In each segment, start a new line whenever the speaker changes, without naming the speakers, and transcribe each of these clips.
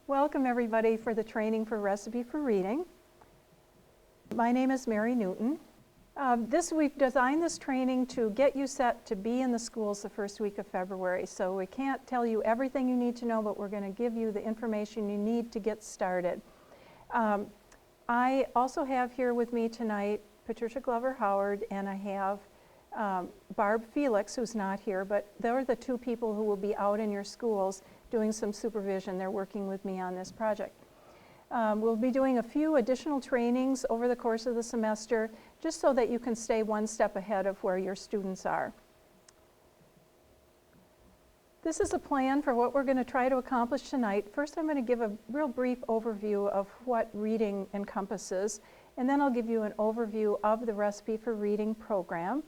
Welcome everybody for the training for Recipe for Reading. My name is Mary Newton. We've designed this training to get you set to be in the schools the first week of February. So we can't tell you everything you need to know, but we're going to give you the information you need to get started. I also have here with me tonight Patricia Glover-Howard, and I have Barb Felix, who's not here, but they're the two people who will be out in your schools doing some supervision. They're working with me on this project. We'll be doing a few additional trainings over the course of the semester, just so that you can stay one step ahead of where your students are. This is a plan for what we're going to try to accomplish tonight. First, I'm going to give a real brief overview of what reading encompasses, and then I'll give you an overview of the Recipe for Reading program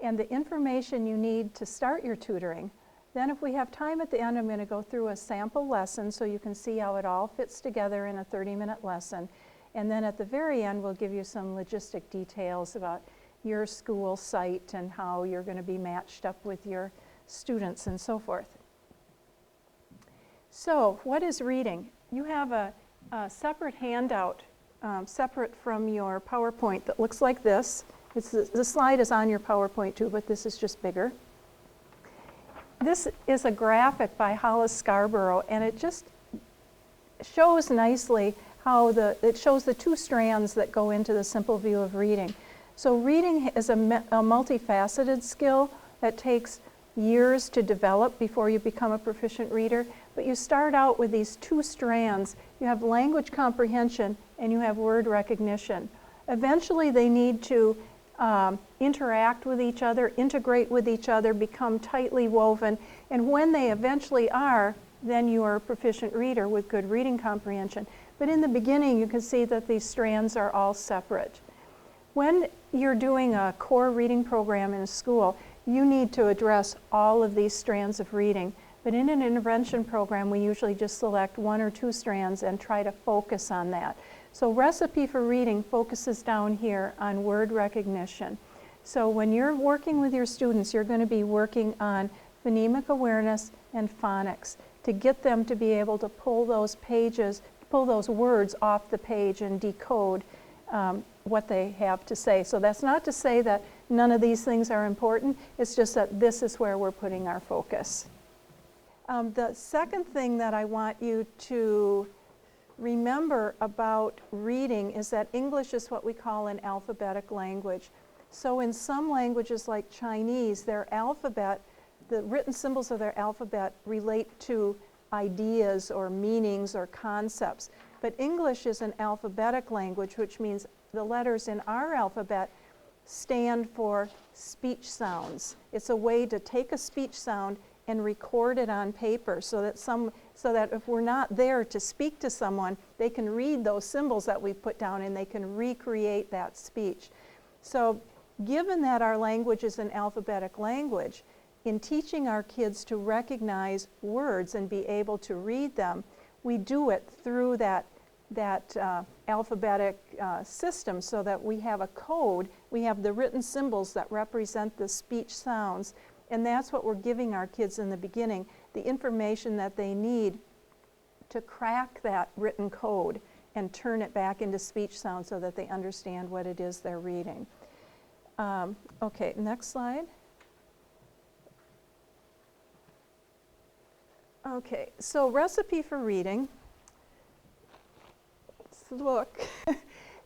and the information you need to start your tutoring. Then if we have time at the end, I'm going to go through a sample lesson so you can see how it all fits together in a 30-minute lesson. And then at the very end, we'll give you some logistic details about your school site and how you're going to be matched up with your students and so forth. So what is reading? You have a separate handout, separate from your PowerPoint, that looks like this. The slide is on your PowerPoint too, but this is just bigger. This is a graphic by Hollis Scarborough, and it just shows nicely how it shows the two strands that go into the simple view of reading. So reading is a multifaceted skill that takes years to develop before you become a proficient reader, but you start out with these two strands. You have language comprehension and you have word recognition. Eventually they need to interact with each other, integrate with each other, become tightly woven, and when they eventually are, then you are a proficient reader with good reading comprehension. But in the beginning, you can see that these strands are all separate. When you're doing a core reading program in a school, you need to address all of these strands of reading. But in an intervention program, we usually just select one or two strands and try to focus on that. So Recipe for Reading focuses down here on word recognition. So when you're working with your students, you're going to be working on phonemic awareness and phonics to get them to be able to pull those words off the page and decode what they have to say. So that's not to say that none of these things are important. It's just that this is where we're putting our focus. The second thing that I want you to remember about reading is that English is what we call an alphabetic language. So in some languages like Chinese, their alphabet, the written symbols of their alphabet relate to ideas or meanings or concepts. But English is an alphabetic language, which means the letters in our alphabet stand for speech sounds. It's a way to take a speech sound and record it on paper so that if we're not there to speak to someone, they can read those symbols that we put down and they can recreate that speech. So given that our language is an alphabetic language, in teaching our kids to recognize words and be able to read them, we do it through that alphabetic system so that we have a code, we have the written symbols that represent the speech sounds. And that's what we're giving our kids in the beginning, the information that they need to crack that written code and turn it back into speech sounds so that they understand what it is they're reading. Okay, next slide. Okay, so Recipe for Reading. Let's look.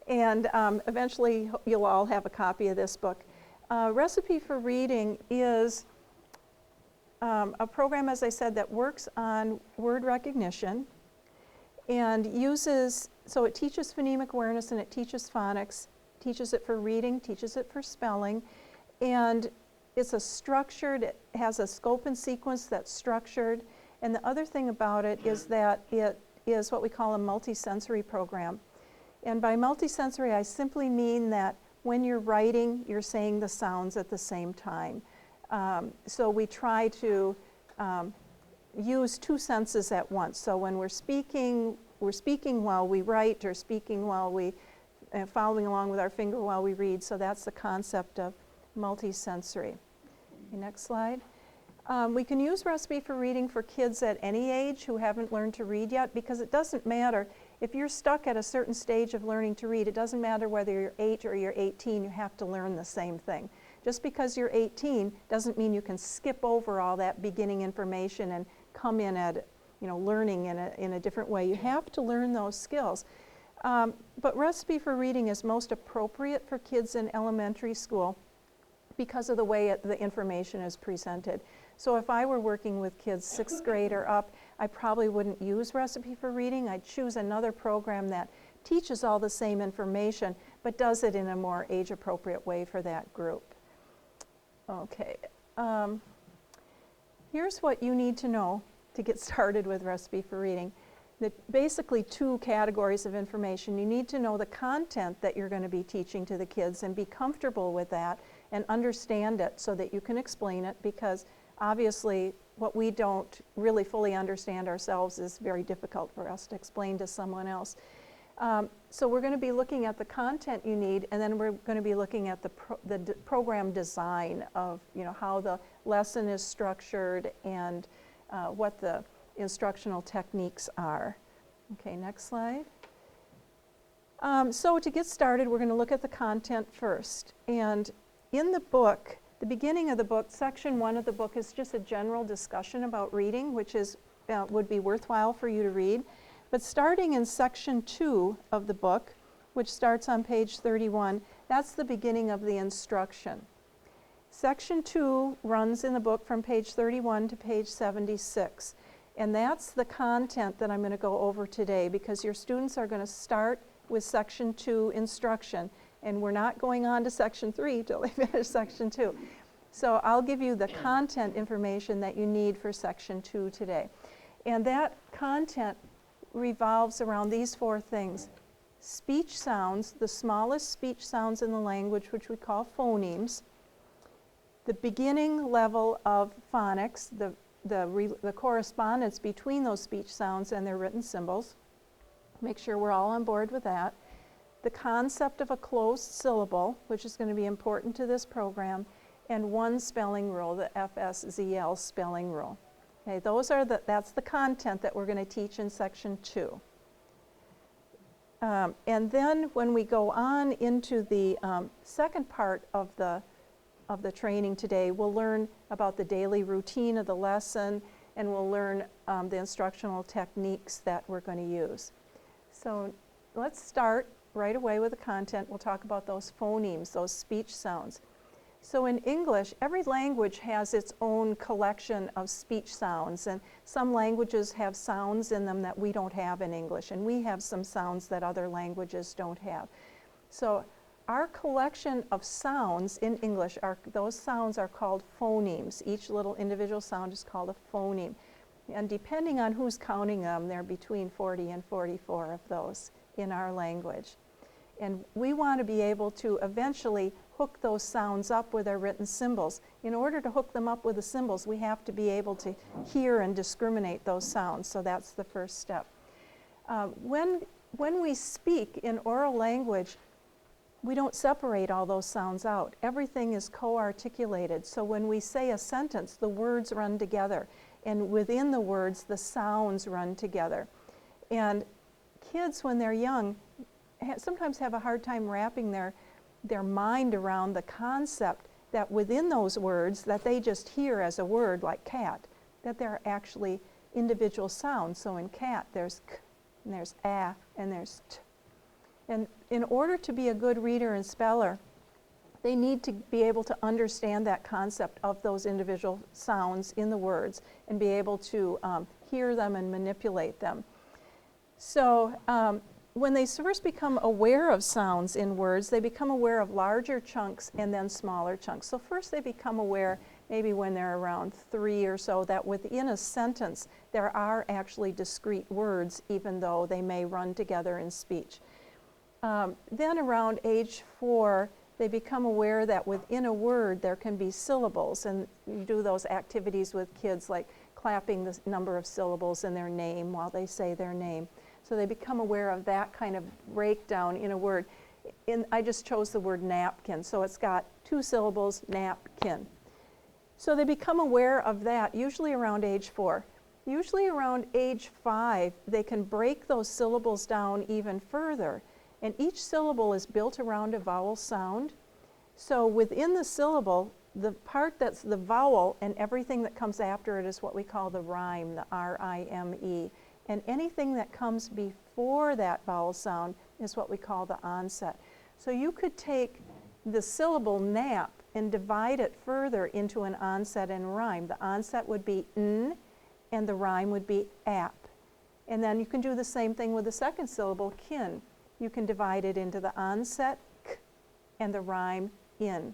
And eventually you'll all have a copy of this book. Recipe for Reading is a program, as I said, that works on word recognition and so it teaches phonemic awareness and it teaches phonics, teaches it for reading, teaches it for spelling, and it has a scope and sequence that's structured. And the other thing about it is that it is what we call a multisensory program. And by multisensory, I simply mean that when you're writing, you're saying the sounds at the same time. So we try to use two senses at once. So when we're speaking while we write, or speaking while following along with our finger while we read. So that's the concept of multisensory. Okay, next slide. We can use Recipe for Reading for kids at any age who haven't learned to read yet, because it doesn't matter. If you're stuck at a certain stage of learning to read, it doesn't matter whether you're 8 or you're 18, you have to learn the same thing. Just because you're 18 doesn't mean you can skip over all that beginning information and come in at, learning in a different way. You have to learn those skills. But Recipe for Reading is most appropriate for kids in elementary school because of the way the information is presented. So if I were working with kids 6th grade or up, I probably wouldn't use Recipe for Reading. I'd choose another program that teaches all the same information, but does it in a more age-appropriate way for that group. Okay, here's what you need to know to get started with Recipe for Reading. Basically 2 categories of information. You need to know the content that you're going to be teaching to the kids and be comfortable with that and understand it so that you can explain it, because obviously what we don't really fully understand ourselves is very difficult for us to explain to someone else. So we're going to be looking at the content you need, and then we're going to be looking at the program design of how the lesson is structured and what the instructional techniques are. Okay, next slide. So to get started, we're going to look at the content first. And in the book, the beginning of the book, section 1 of the book is just a general discussion about reading, which is would be worthwhile for you to read. But starting in section 2 of the book, which starts on page 31, that's the beginning of the instruction. Section 2 runs in the book from page 31 to page 76. And that's the content that I'm going to go over today, because your students are going to start with section 2 instruction, and we're not going on to section 3 till they finish section 2. So I'll give you the content information that you need for section 2 today. And that content revolves around these 4 things. Speech sounds, the smallest speech sounds in the language, which we call phonemes. The beginning level of phonics, the correspondence between those speech sounds and their written symbols. Make sure we're all on board with that. The concept of a closed syllable, which is going to be important to this program, and one spelling rule, the FSZL spelling rule. Okay, that's the content that we're going to teach in section 2. And then when we go on into the second part of the training today, we'll learn about the daily routine of the lesson, and we'll learn the instructional techniques that we're going to use. So let's start right away with the content. We'll talk about those phonemes, those speech sounds. So in English, every language has its own collection of speech sounds, and some languages have sounds in them that we don't have in English, and we have some sounds that other languages don't have. So our collection of sounds in English, those sounds are called phonemes. Each little individual sound is called a phoneme. And depending on who's counting them, there are between 40 and 44 of those in our language. And we want to be able to eventually hook those sounds up with our written symbols. In order to hook them up with the symbols, we have to be able to hear and discriminate those sounds. So that's the first step. When we speak in oral language, we don't separate all those sounds out. Everything is co-articulated. So when we say a sentence, the words run together. And within the words, the sounds run together. And kids, when they're young, sometimes have a hard time wrapping their mind around the concept that within those words that they just hear as a word, like cat, that there are actually individual sounds. So in cat, there's k, and there's a, and there's t. And in order to be a good reader and speller, they need to be able to understand that concept of those individual sounds in the words and be able to hear them and manipulate them. So when they first become aware of sounds in words, they become aware of larger chunks and then smaller chunks. So first they become aware, maybe when they're around 3 or so, that within a sentence there are actually discrete words, even though they may run together in speech. Then around age 4, they become aware that within a word there can be syllables, and you do those activities with kids like clapping the number of syllables in their name while they say their name. So they become aware of that kind of breakdown in a word. I just chose the word napkin, so it's got 2 syllables, napkin. So they become aware of that usually around age 4. Usually around age 5, they can break those syllables down even further. And each syllable is built around a vowel sound. So within the syllable, the part that's the vowel and everything that comes after it is what we call the rhyme, the R-I-M-E. And anything that comes before that vowel sound is what we call the onset. So you could take the syllable nap and divide it further into an onset and rhyme. The onset would be n, and the rhyme would be ap. And then you can do the same thing with the second syllable, kin. You can divide it into the onset, k, and the rhyme, in.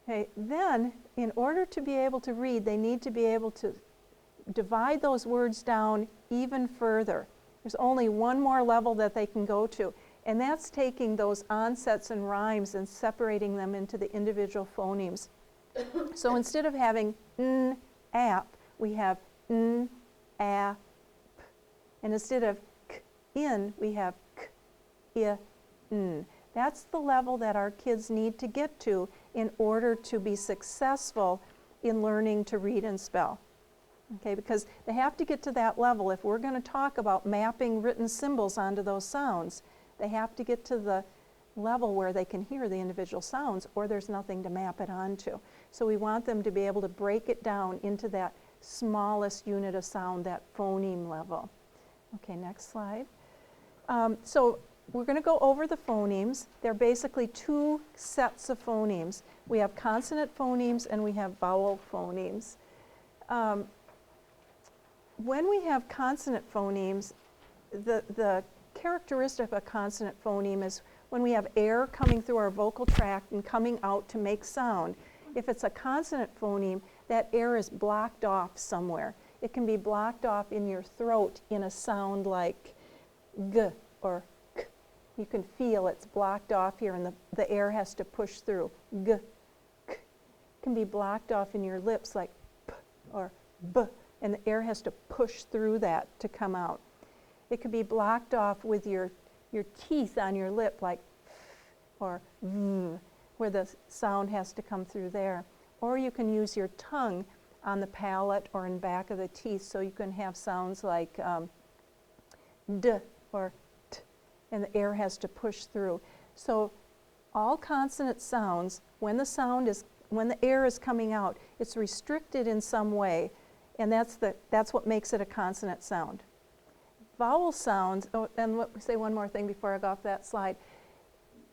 Okay, then, in order to be able to read, they need to be able to divide those words down even further. There's only one more level that they can go to, and that's taking those onsets and rhymes and separating them into the individual phonemes. So instead of having n, ap, we have n, ap. And instead of k, in, we have k, I, n. That's the level that our kids need to get to in order to be successful in learning to read and spell. Okay, because they have to get to that level. If we're going to talk about mapping written symbols onto those sounds, they have to get to the level where they can hear the individual sounds, or there's nothing to map it onto. So we want them to be able to break it down into that smallest unit of sound, that phoneme level. Okay, next slide. So we're going to go over the phonemes. They're basically two sets of phonemes. We have consonant phonemes and we have vowel phonemes. When we have consonant phonemes, the characteristic of a consonant phoneme is when we have air coming through our vocal tract and coming out to make sound. If it's a consonant phoneme, that air is blocked off somewhere. It can be blocked off in your throat in a sound like g or k. You can feel it's blocked off here and the air has to push through. G, k. It can be blocked off in your lips like p or b, and the air has to push through that to come out. It could be blocked off with your teeth on your lip like f or v, where the sound has to come through there. Or you can use your tongue on the palate or in back of the teeth, so you can have sounds like d or t, and the air has to push through. So all consonant sounds, when the air is coming out, it's restricted in some way, and that's what makes it a consonant sound. Vowel sounds, and let me say one more thing before I go off that slide.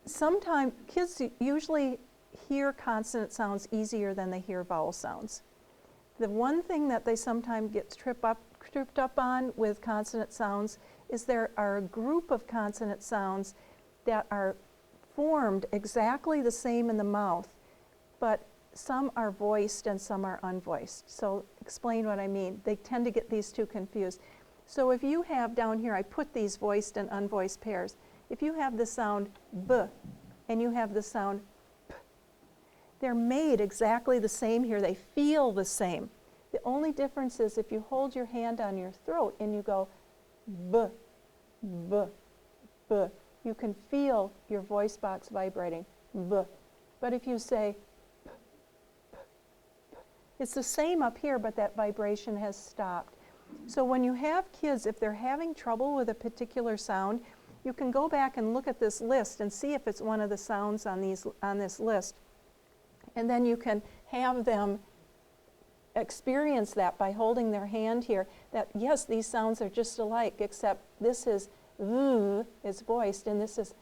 Sometimes kids usually hear consonant sounds easier than they hear vowel sounds. The one thing that they sometimes get tripped up on with consonant sounds is there are a group of consonant sounds that are formed exactly the same in the mouth, but some are voiced and some are unvoiced. So explain what I mean. They tend to get these two confused. So if you have down here, I put these voiced and unvoiced pairs. If you have the sound b and you have the sound p, they're made exactly the same here. They feel the same. The only difference is if you hold your hand on your throat and you go b, b, b, you can feel your voice box vibrating, b. But if you say p, p, p, it's the same up here, but that vibration has stopped. So when you have kids, if they're having trouble with a particular sound, you can go back and look at this list and see if it's one of the sounds on this list. And then you can have them experience that by holding their hand here, that yes, these sounds are just alike, except this is v, it's voiced, and this is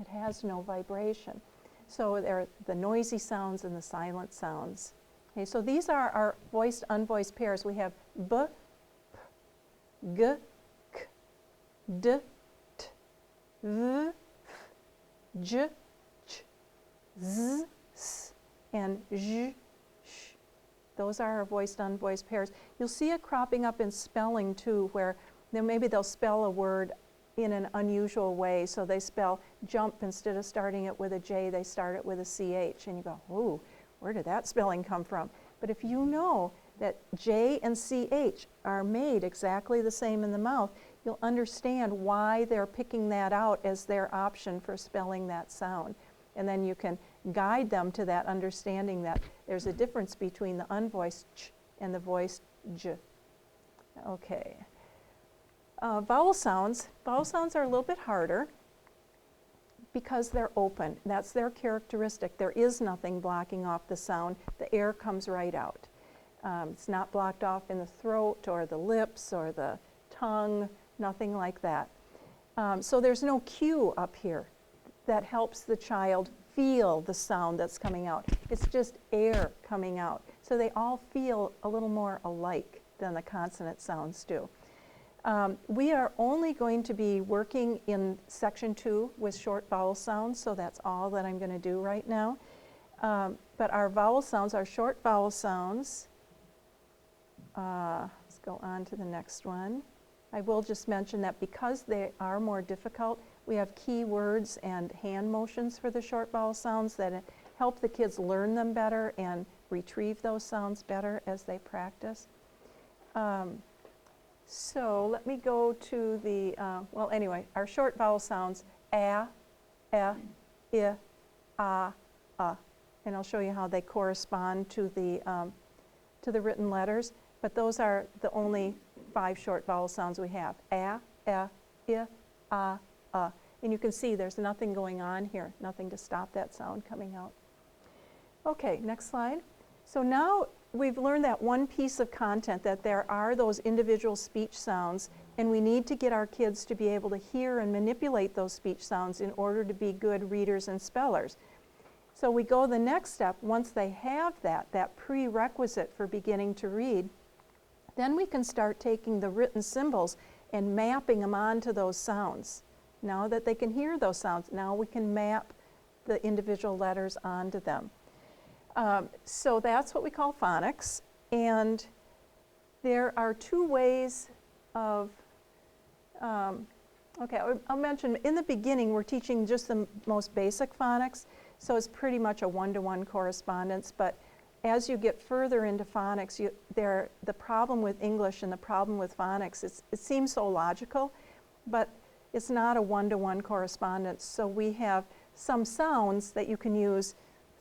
it has no vibration. So there are the noisy sounds and the silent sounds. Okay, so these are our voiced, unvoiced pairs. We have b, p, g, k, d, t, v, f, j, ch, z, s, and zh, sh. Those are our voiced, unvoiced pairs. You'll see it cropping up in spelling too, where maybe they'll spell a word in an unusual way. So they spell jump, instead of starting it with a J, they start it with a CH. And you go, ooh, where did that spelling come from? But if you know that J and CH are made exactly the same in the mouth, you'll understand why they're picking that out as their option for spelling that sound. And then you can guide them to that understanding that there's a difference between the unvoiced ch and the voiced j. Okay. Vowel sounds. Vowel sounds are a little bit harder because they're open. That's their characteristic. There is nothing blocking off the sound. The air comes right out. It's not blocked off in the throat or the lips or the tongue, nothing like that. So there's no cue up here that helps the child feel the sound that's coming out. It's just air coming out. So they all feel a little more alike than the consonant sounds do. We are only going to be working in section 2 with short vowel sounds, so that's all that I'm going to do right now. But our vowel sounds, our short vowel sounds, let's go on to the next one. I will just mention that because they are more difficult, we have key words and hand motions for the short vowel sounds that help the kids learn them better and retrieve those sounds better as they practice. So let me go to the, well anyway, our short vowel sounds, a, I, and I'll show you how they correspond to the written letters, but those are the only 5 short vowel sounds we have, a, I, and you can see there's nothing going on here, nothing to stop that sound coming out. Okay, next slide. So now we've learned that one piece of content, that there are those individual speech sounds, and we need to get our kids to be able to hear and manipulate those speech sounds in order to be good readers and spellers. So we go the next step. Once they have that prerequisite for beginning to read, then we can start taking the written symbols and mapping them onto those sounds. Now that they can hear those sounds, now we can map the individual letters onto them. So that's what we call phonics, and there are 2 ways of, okay, I'll mention in the beginning we're teaching just the most basic phonics, so it's pretty much a one-to-one correspondence, but as you get further into phonics, the problem with English and the problem with phonics, it seems so logical, but it's not a one-to-one correspondence. So we have some sounds that you can use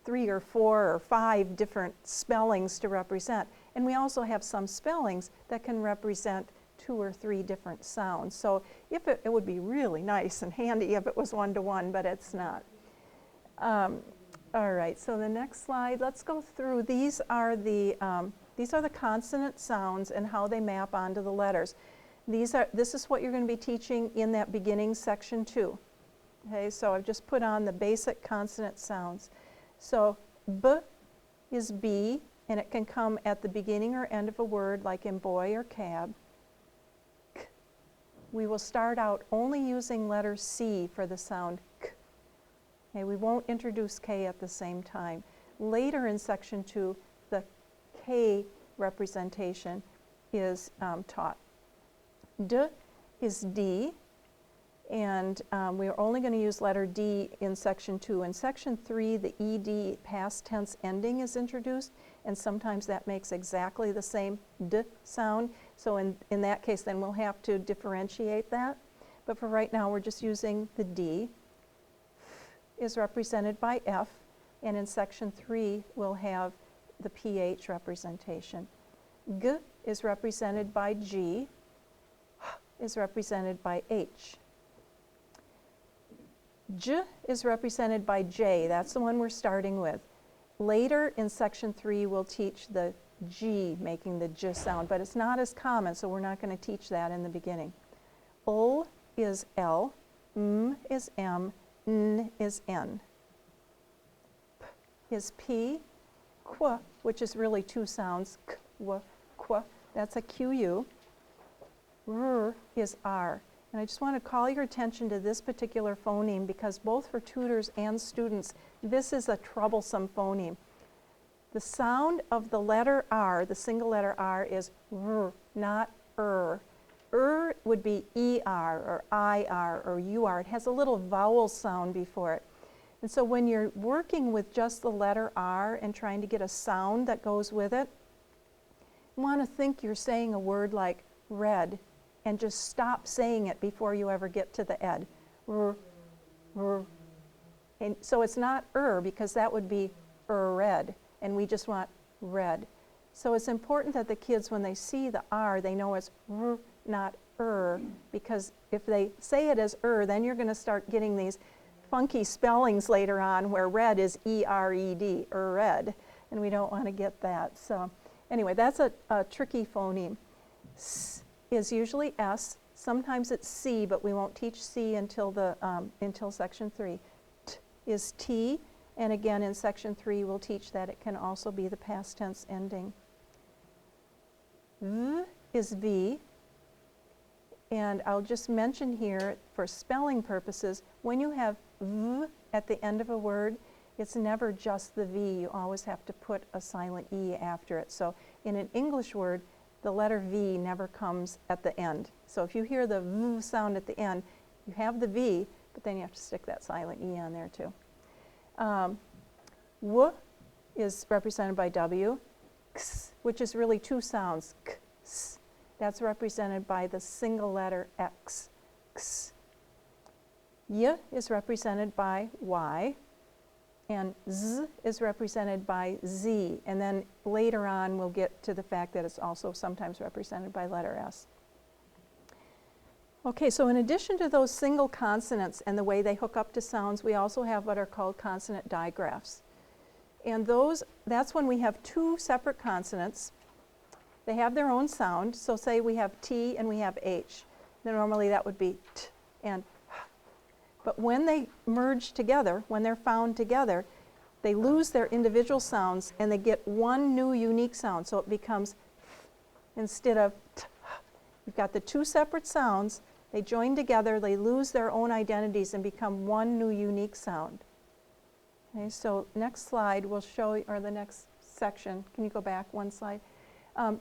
3 or 4 or 5 different spellings to represent. And we also have some spellings that can represent 2 or 3 different sounds. So if it would be really nice and handy if it was one-to-one, but it's not. All right, so the next slide, let's go through. These are the consonant sounds and how they map onto the letters. This is what you're going to be teaching in that beginning section 2. Okay, so I've just put on the basic consonant sounds. So B is B, and it can come at the beginning or end of a word, like in boy or cab. K. We will start out only using letter C for the sound K. Okay, we won't introduce K at the same time. Later in section 2, the K representation is taught. D is D, and we are only going to use letter D in section 2. In section 3, the ED past tense ending is introduced, and sometimes that makes exactly the same D sound. So in that case, then we'll have to differentiate that. But for right now, we're just using the D. Is represented by F, and in section 3 we'll have the PH representation. G is represented by G, H is represented by H. J is represented by J, that's the one we're starting with. Later in section 3 we'll teach the G making the J sound, but it's not as common, so we're not going to teach that in the beginning. L is L, M is M, N is N. P is P, Qu, which is really 2 sounds, K, W, Qu, that's a QU. R is R. And I just want to call your attention to this particular phoneme because both for tutors and students, this is a troublesome phoneme. The sound of the letter R, the single letter R, is R, not would be ER or IR or UR. It has a little vowel sound before it. And so when you're working with just the letter R and trying to get a sound that goes with it, you want to think you're saying a word like red and just stop saying it before you ever get to the ed. R, R, And so it's not because that would be red, and we just want red. So it's important that the kids, when they see the R, they know it's r, not because if they say it as then you're going to start getting these funky spellings later on where red is E-R-E-D, red, and we don't want to get that. So anyway, that's a tricky phoneme. S is usually S. Sometimes it's C, but we won't teach C until section 3. T is T, and again in section 3 we'll teach that it can also be the past tense ending. V is V, and I'll just mention here for spelling purposes, when you have V at the end of a word, it's never just the V. You always have to put a silent E after it. So in an English word, the letter V never comes at the end. So if you hear the V sound at the end, you have the V, but then you have to stick that silent E on there too. W is represented by W. X, which is really two sounds, K, S. That's represented by the single letter X. X. Y is represented by Y, and Z is represented by Z. And then later on we'll get to the fact that it's also sometimes represented by letter S. Okay, so in addition to those single consonants and the way they hook up to sounds, we also have what are called consonant digraphs. And that's when we have two separate consonants. They have their own sound. So say we have T and we have H. Then normally that would be T and H. But when they merge together, when they're found together, they lose their individual sounds and they get one new unique sound. So it becomes instead of T. You've got the two separate sounds. They join together, they lose their own identities and become one new unique sound. Okay, so next slide will show, or the next section, can you go back one slide?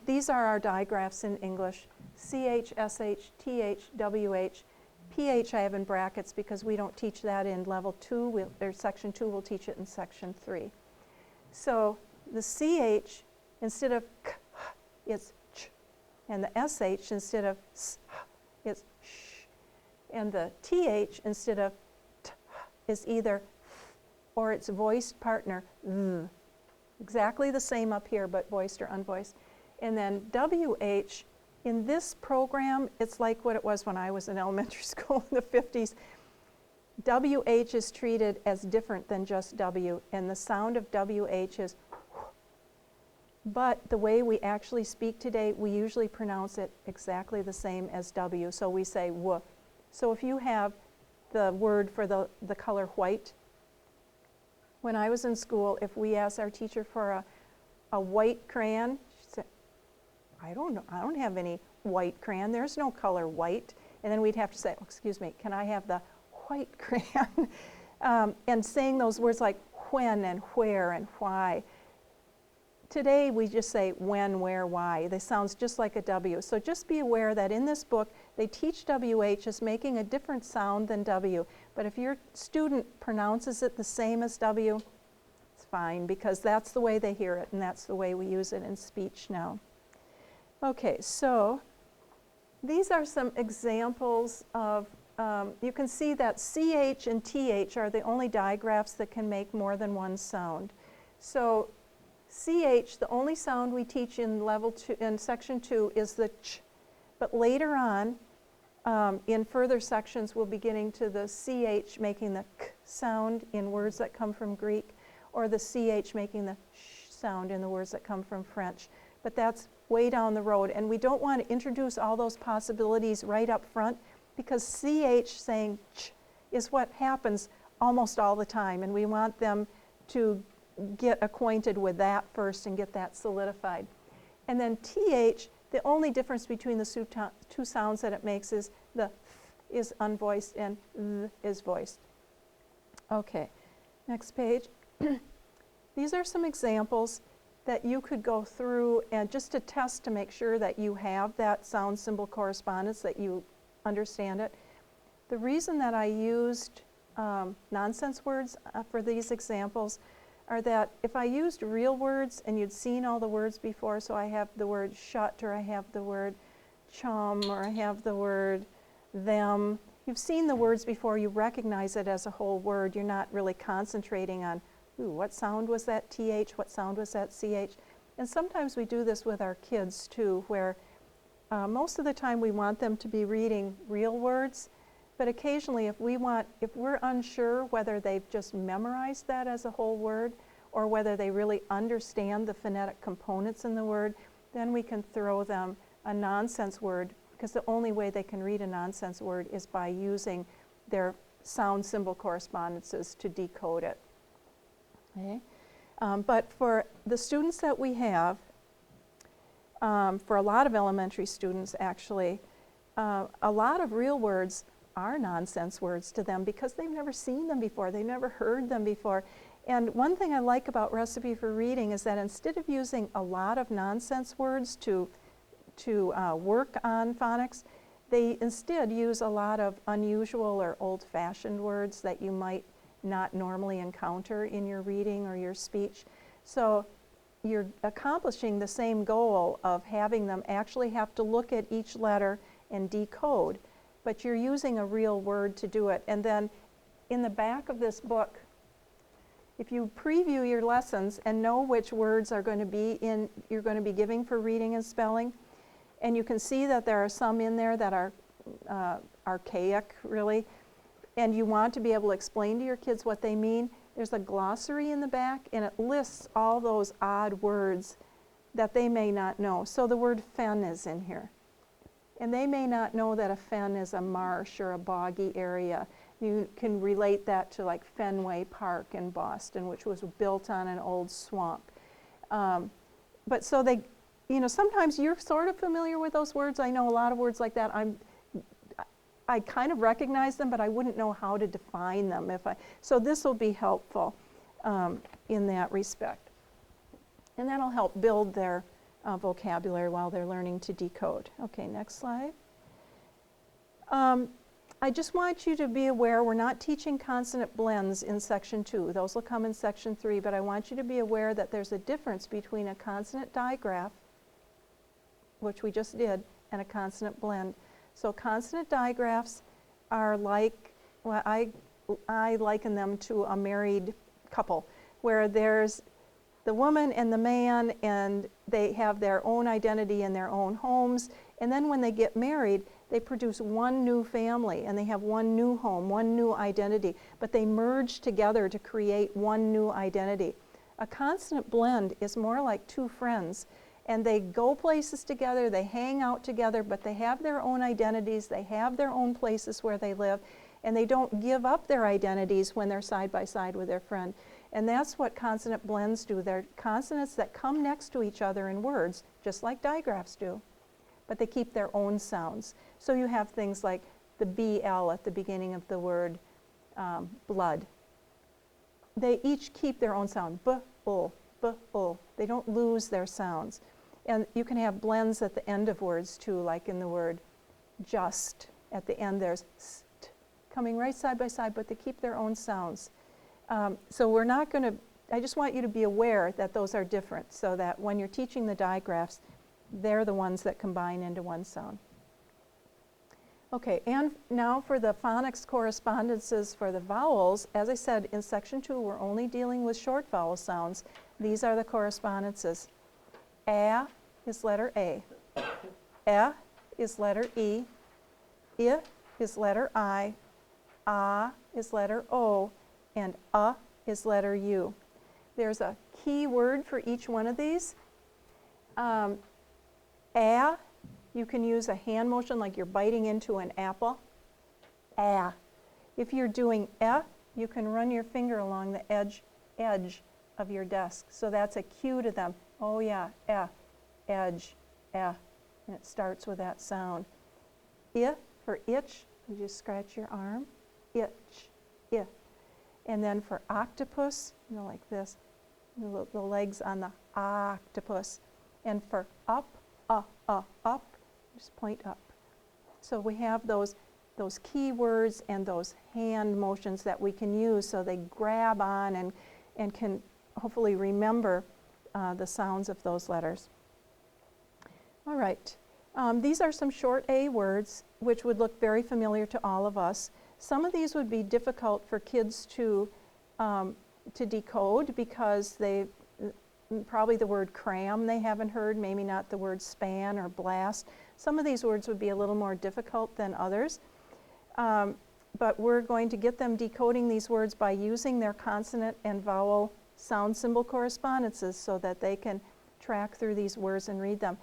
These are our digraphs in English. CH, SH, TH, WH, PH I have in brackets because we don't teach that in level 2, or section 2, we'll teach it in section 3. So the CH, instead of K, it's Ch, and the SH, instead of S, it's Sh, and the TH, instead of T, is either or its voiced partner, th. Exactly the same up here, but voiced or unvoiced. And then WH, in this program, it's like what it was when I was in elementary school in the 50s. WH is treated as different than just W, and the sound of WH is wh. But the way we actually speak today, we usually pronounce it exactly the same as W, so we say w. So if you have the word for the color white, when I was in school, if we asked our teacher for a white crayon, she'd say, I don't know, I don't have any white crayon, there's no color white. And then we'd have to say, oh, excuse me, can I have the white crayon? And saying those words like when and where and why. Today we just say when, where, why. They sound just like a W. So just be aware that in this book they teach WH as making a different sound than W. But if your student pronounces it the same as W, it's fine because that's the way they hear it and that's the way we use it in speech now. Okay, so these are some examples of, you can see that CH and TH are the only digraphs that can make more than one sound. So CH, the only sound we teach in level 2, in section 2, is the ch. But later on, in further sections, we'll be getting to the CH making the k sound in words that come from Greek, or the CH making the sh sound in the words that come from French. But that's way down the road, and we don't want to introduce all those possibilities right up front, because CH saying ch is what happens almost all the time, and we want them to get acquainted with that first and get that solidified. And then TH, the only difference between the two sounds that it makes is the is unvoiced and th is voiced. Okay, next page. These are some examples that you could go through and just to test to make sure that you have that sound symbol correspondence, that you understand it. The reason that I used nonsense words for these examples are that if I used real words and you'd seen all the words before, so I have the word shut, or I have the word chum, or I have the word them, you've seen the words before, you recognize it as a whole word. You're not really concentrating on, ooh, what sound was that TH, what sound was that CH? And sometimes we do this with our kids too, where most of the time we want them to be reading real words, but occasionally if we're unsure whether they've just memorized that as a whole word or whether they really understand the phonetic components in the word, then we can throw them a nonsense word, because the only way they can read a nonsense word is by using their sound symbol correspondences to decode it. Okay? But for the students that we have, for a lot of elementary students actually, a lot of real words are nonsense words to them because they've never seen them before, they've never heard them before. And one thing I like about Recipe for Reading is that instead of using a lot of nonsense words to work on phonics, they instead use a lot of unusual or old-fashioned words that you might not normally encounter in your reading or your speech. So you're accomplishing the same goal of having them actually have to look at each letter and decode, but you're using a real word to do it. And then in the back of this book, if you preview your lessons and know which words are going to be you're going to be giving for reading and spelling, and you can see that there are some in there that are archaic, really, and you want to be able to explain to your kids what they mean, there's a glossary in the back, and it lists all those odd words that they may not know. So the word fen is in here. And they may not know that a fen is a marsh or a boggy area. You can relate that to like Fenway Park in Boston, which was built on an old swamp. But so they, you know, sometimes you're sort of familiar with those words. I know a lot of words like that. I kind of recognize them, but I wouldn't know how to define them. So this will be helpful in that respect. And that'll help build their vocabulary while they're learning to decode. Okay, next slide. I just want you to be aware we're not teaching consonant blends in section 2. Those will come in section 3, but I want you to be aware that there's a difference between a consonant digraph, which we just did, and a consonant blend. So consonant digraphs are like, well, I liken them to a married couple, where there's the woman and the man, and they have their own identity in their own homes, and then when they get married, they produce one new family, and they have one new home, one new identity, but they merge together to create one new identity. A consonant blend is more like two friends, and they go places together, they hang out together, but they have their own identities, they have their own places where they live, and they don't give up their identities when they're side by side with their friend. And that's what consonant blends do. They're consonants that come next to each other in words, just like digraphs do, but they keep their own sounds. So you have things like the BL at the beginning of the word blood. They each keep their own sound, B-ul, B-ul. They don't lose their sounds. And you can have blends at the end of words too, like in the word just. At the end there's st, coming right side by side, but they keep their own sounds. So we're not going to, I just want you to be aware that those are different, so that when you're teaching the digraphs, they're the ones that combine into one sound. Okay, and now for the phonics correspondences for the vowels. As I said, in section 2, we're only dealing with short vowel sounds. These are the correspondences. A is letter A. E is letter E. I is letter I. A is letter O. And A is letter U. There's a key word for each one of these. A, you can use a hand motion like you're biting into an apple. A. If you're doing E, you can run your finger along the edge of your desk. So that's a cue to them. Oh yeah, edge, and it starts with that sound. I for itch, you just scratch your arm. Itch, I. And then for octopus, you know, like this, the legs on the octopus. And for up, up, just point up. So we have those key words and those hand motions that we can use so they grab on and can hopefully remember the sounds of those letters. All right. These are some short A words which would look very familiar to all of us. Some of these would be difficult for kids to decode because they probably the word cram they haven't heard, maybe not the word span or blast. Some of these words would be a little more difficult than others. But we're going to get them decoding these words by using their consonant and vowel sound symbol correspondences so that they can track through these words and read them.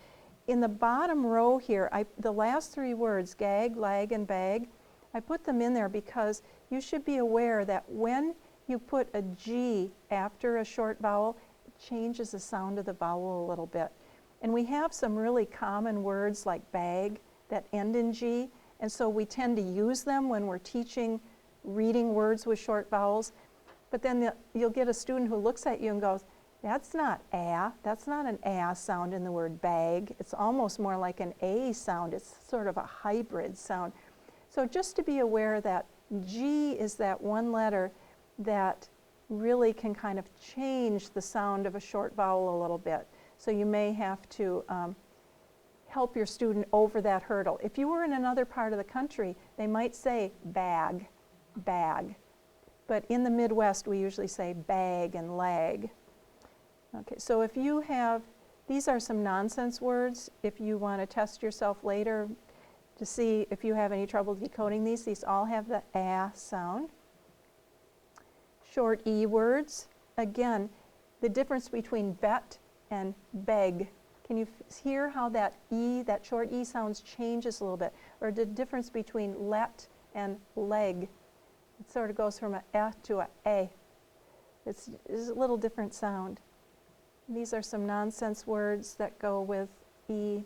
In the bottom row here, the last three words, gag, lag, and bag, I put them in there because you should be aware that when you put a G after a short vowel, it changes the sound of the vowel a little bit. And we have some really common words like bag that end in G, and so we tend to use them when we're teaching reading words with short vowels. But then you'll get a student who looks at you and goes, that's not a, that's not an a sound in the word bag. It's almost more like an a sound. It's sort of a hybrid sound. So just to be aware that G is that one letter that really can kind of change the sound of a short vowel a little bit. So you may have to help your student over that hurdle. If you were in another part of the country, they might say bag, bag. But in the Midwest, we usually say bag and lag. Okay, so if you have, these are some nonsense words. If you want to test yourself later to see if you have any trouble decoding these all have the a sound. Short E words, again, the difference between bet and beg. Can you hear how that E, that short E sounds changes a little bit? Or the difference between let and leg. It sort of goes from a to a. It's a little different sound. These are some nonsense words that go with E.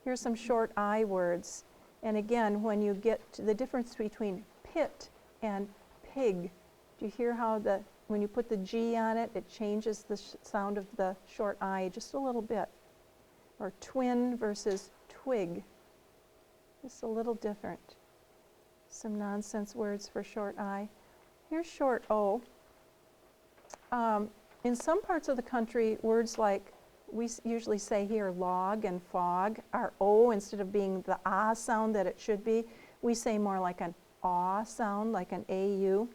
Here's some short I words. And again, when you get to the difference between pit and pig, do you hear how when you put the G on it, it changes the sound of the short I just a little bit? Or twin versus twig, just a little different. Some nonsense words for short I. Here's short O. In some parts of the country, words like we usually say here, log and fog, are O instead of being the ah sound that it should be. We say more like an aw sound, like an AU.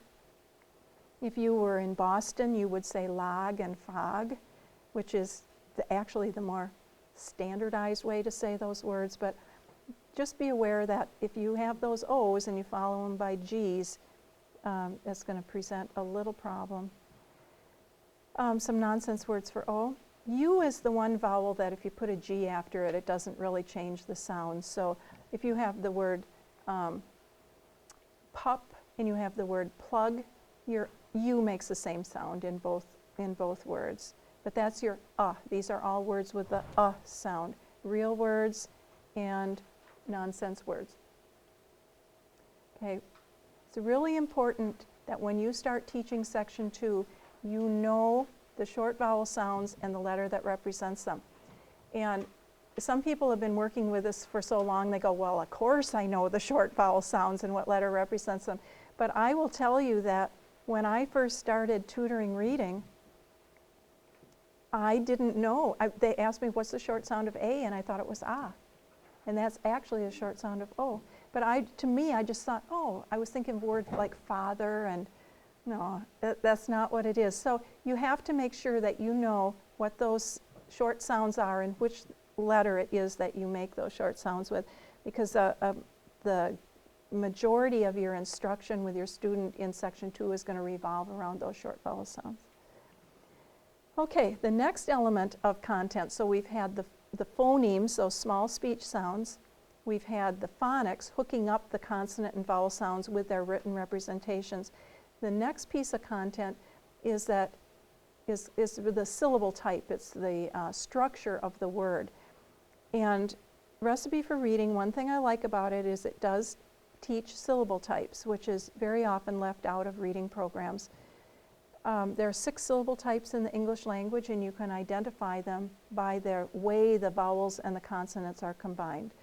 If you were in Boston, you would say log and fog, which is actually the more standardized way to say those words. But just be aware that if you have those O's and you follow them by G's, that's going to present a little problem. Some nonsense words for O. U is the one vowel that if you put a G after it, it doesn't really change the sound. So if you have the word pup and you have the word plug, your U makes the same sound in both words. But that's your These are all words with the sound. Real words and nonsense words. Okay, it's really important that when you start teaching section 2, you know the short vowel sounds and the letter that represents them. And some people have been working with this for so long, they go, well, of course I know the short vowel sounds and what letter represents them. But I will tell you that when I first started tutoring reading, I didn't know. They asked me, what's the short sound of A? And I thought it was ah. And that's actually a short sound of O. But to me, I just thought, I was thinking of words like father, and no, that's not what it is. So you have to make sure that you know what those short sounds are and which letter it is that you make those short sounds with, because the majority of your instruction with your student in section 2 is going to revolve around those short vowel sounds. Okay, the next element of content, so we've had the phonemes, those small speech sounds. We've had the phonics, hooking up the consonant and vowel sounds with their written representations. The next piece of content is the syllable type. It's the structure of the word. And Recipe for Reading, one thing I like about it is it does teach syllable types, which is very often left out of reading programs. There are 6 syllable types in the English language, and you can identify them by the way the vowels and the consonants are combined.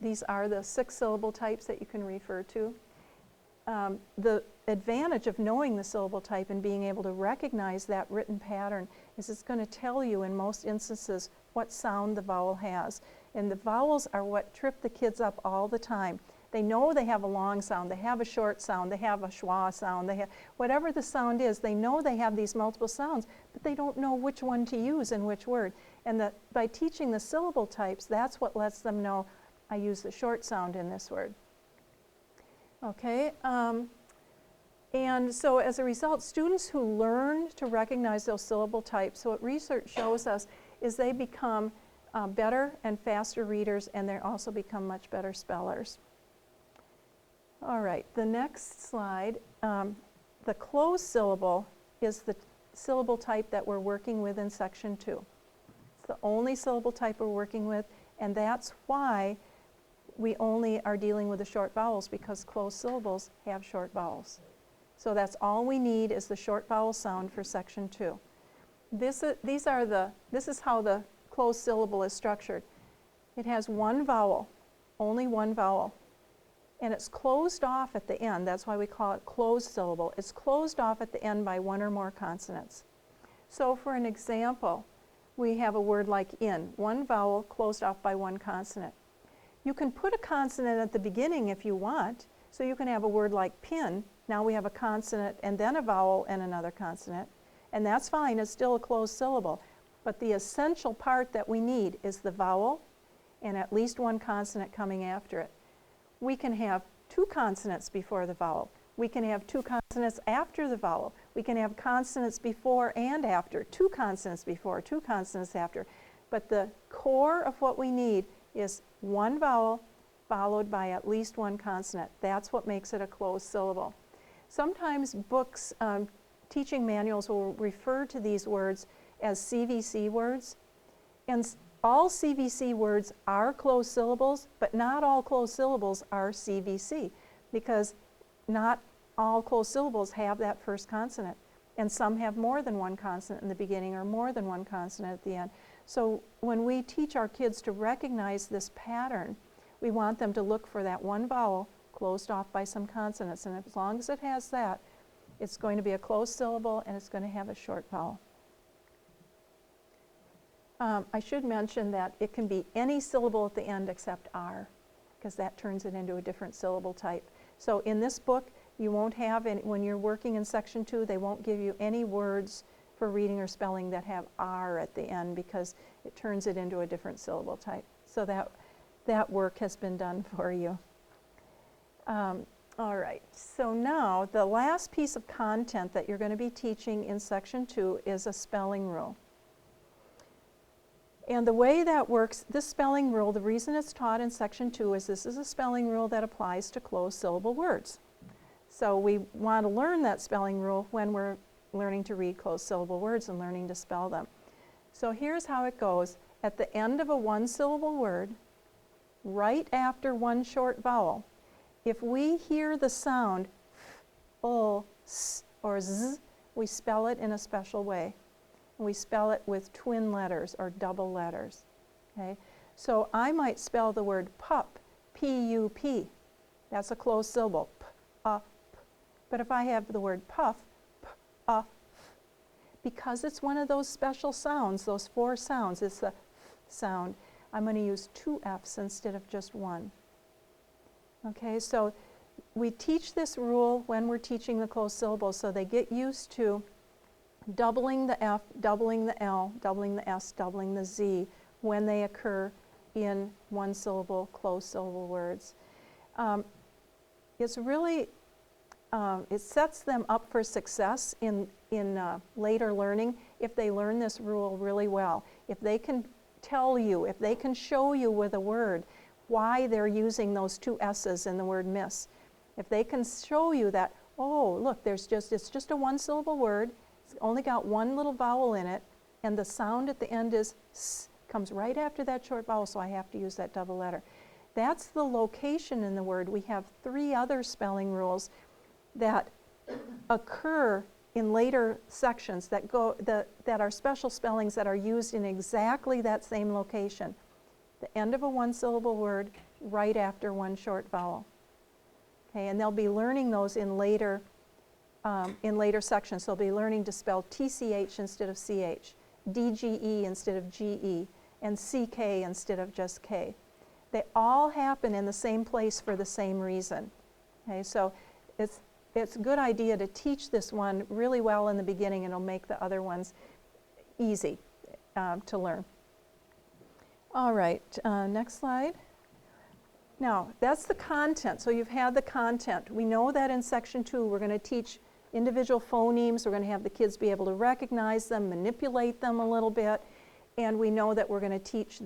These are the 6 syllable types that you can refer to. The advantage of knowing the syllable type and being able to recognize that written pattern is it's going to tell you in most instances what sound the vowel has. And the vowels are what trip the kids up all the time. They know they have a long sound, they have a short sound, they have a schwa sound, they have whatever the sound is, they know they have these multiple sounds, but they don't know which one to use in which word. And by teaching the syllable types, that's what lets them know I use the short sound in this word. Okay, and so as a result, students who learn to recognize those syllable types, so what research shows us is they become better and faster readers, and they also become much better spellers. All right, the next slide, the closed syllable is the syllable type that we're working with in section 2. It's the only syllable type we're working with, and that's why we only are dealing with the short vowels, because closed syllables have short vowels. So that's all we need is the short vowel sound for section 2. This is how the closed syllable is structured. It has one vowel, only one vowel. And it's closed off at the end. That's why we call it closed syllable. It's closed off at the end by one or more consonants. So for an example, we have a word like in, one vowel closed off by one consonant. You can put a consonant at the beginning if you want. So you can have a word like pin. Now we have a consonant and then a vowel and another consonant. And that's fine, it's still a closed syllable. But the essential part that we need is the vowel and at least one consonant coming after it. We can have two consonants before the vowel. We can have two consonants after the vowel. We can have consonants before and after, two consonants before, two consonants after. But the core of what we need is one vowel followed by at least one consonant. That's what makes it a closed syllable. Sometimes books, teaching manuals will refer to these words as CVC words. And all CVC words are closed syllables, but not all closed syllables are CVC, because not all closed syllables have that first consonant. And some have more than one consonant in the beginning or more than one consonant at the end. So when we teach our kids to recognize this pattern, we want them to look for that one vowel closed off by some consonants. And as long as it has that, it's going to be a closed syllable and it's going to have a short vowel. I should mention that it can be any syllable at the end except R, because that turns it into a different syllable type. So in this book, you won't have any, when you're working in section 2, they won't give you any words for reading or spelling that have R at the end, because it turns it into a different syllable type. So that work has been done for you. All right, so now the last piece of content that you're going to be teaching in section 2 is a spelling rule. And the way that works, this spelling rule, the reason it's taught in section 2 is this is a spelling rule that applies to closed syllable words. So we want to learn that spelling rule when we're learning to read closed syllable words and learning to spell them. So here's how it goes. At the end of a one syllable word, right after one short vowel, if we hear the sound f, s, or z, we spell it in a special way. We spell it with twin letters or double letters. Okay? So I might spell the word pup, P-U-P. That's a closed syllable, p. But if I have the word puff, p-a-f, because it's one of those special sounds, those 4 sounds, it's the f sound, I'm going to use 2 F's instead of just 1. Okay, so we teach this rule when we're teaching the closed syllables, so they get used to doubling the F, doubling the L, doubling the S, doubling the Z when they occur in one syllable, closed syllable words. It's really, it sets them up for success in later learning if they learn this rule really well. If they can tell you, if they can show you with a word why they're using those 2 S's in the word miss. If they can show you that, oh, look, it's just a one syllable word, it's only got one little vowel in it, and the sound at the end is s, comes right after that short vowel, so I have to use that double letter. That's the location in the word. We have 3 other spelling rules that occur in later sections that are special spellings that are used in exactly that same location. The end of a one syllable word right after one short vowel. Okay, and they'll be learning those in later sections. They'll be learning to spell TCH instead of CH, DGE instead of GE, and CK instead of just K. They all happen in the same place for the same reason. Okay, so it's a good idea to teach this one really well in the beginning, and it'll make the other ones easy to learn. All right, next slide. Now, that's the content. So you've had the content. We know that in section 2 we're going to teach individual phonemes. We're going to have the kids be able to recognize them, manipulate them a little bit, and we know that we're going to teach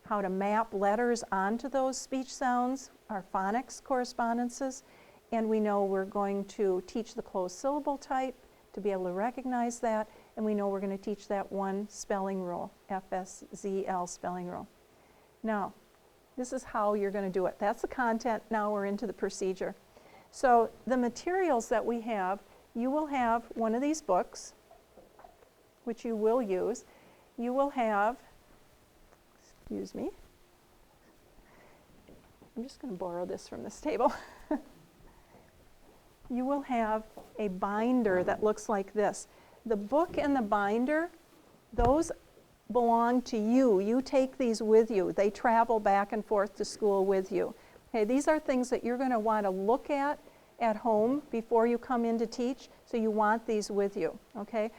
how to map letters onto those speech sounds, our phonics correspondences, and we know we're going to teach the closed syllable type to be able to recognize that, and we know we're going to teach that one spelling rule, FSZL spelling rule. Now, this is how you're going to do it. That's the content. Now we're into the procedure. So the materials that we have, you will have one of these books, which you will use. You will have, excuse me, I'm just going to borrow this from this table. You will have a binder that looks like this. The book and the binder, those belong to you. You take these with you. They travel back and forth to school with you. Okay, these are things that you're going to want to look at home before you come in to teach, so you want these with you. Okay.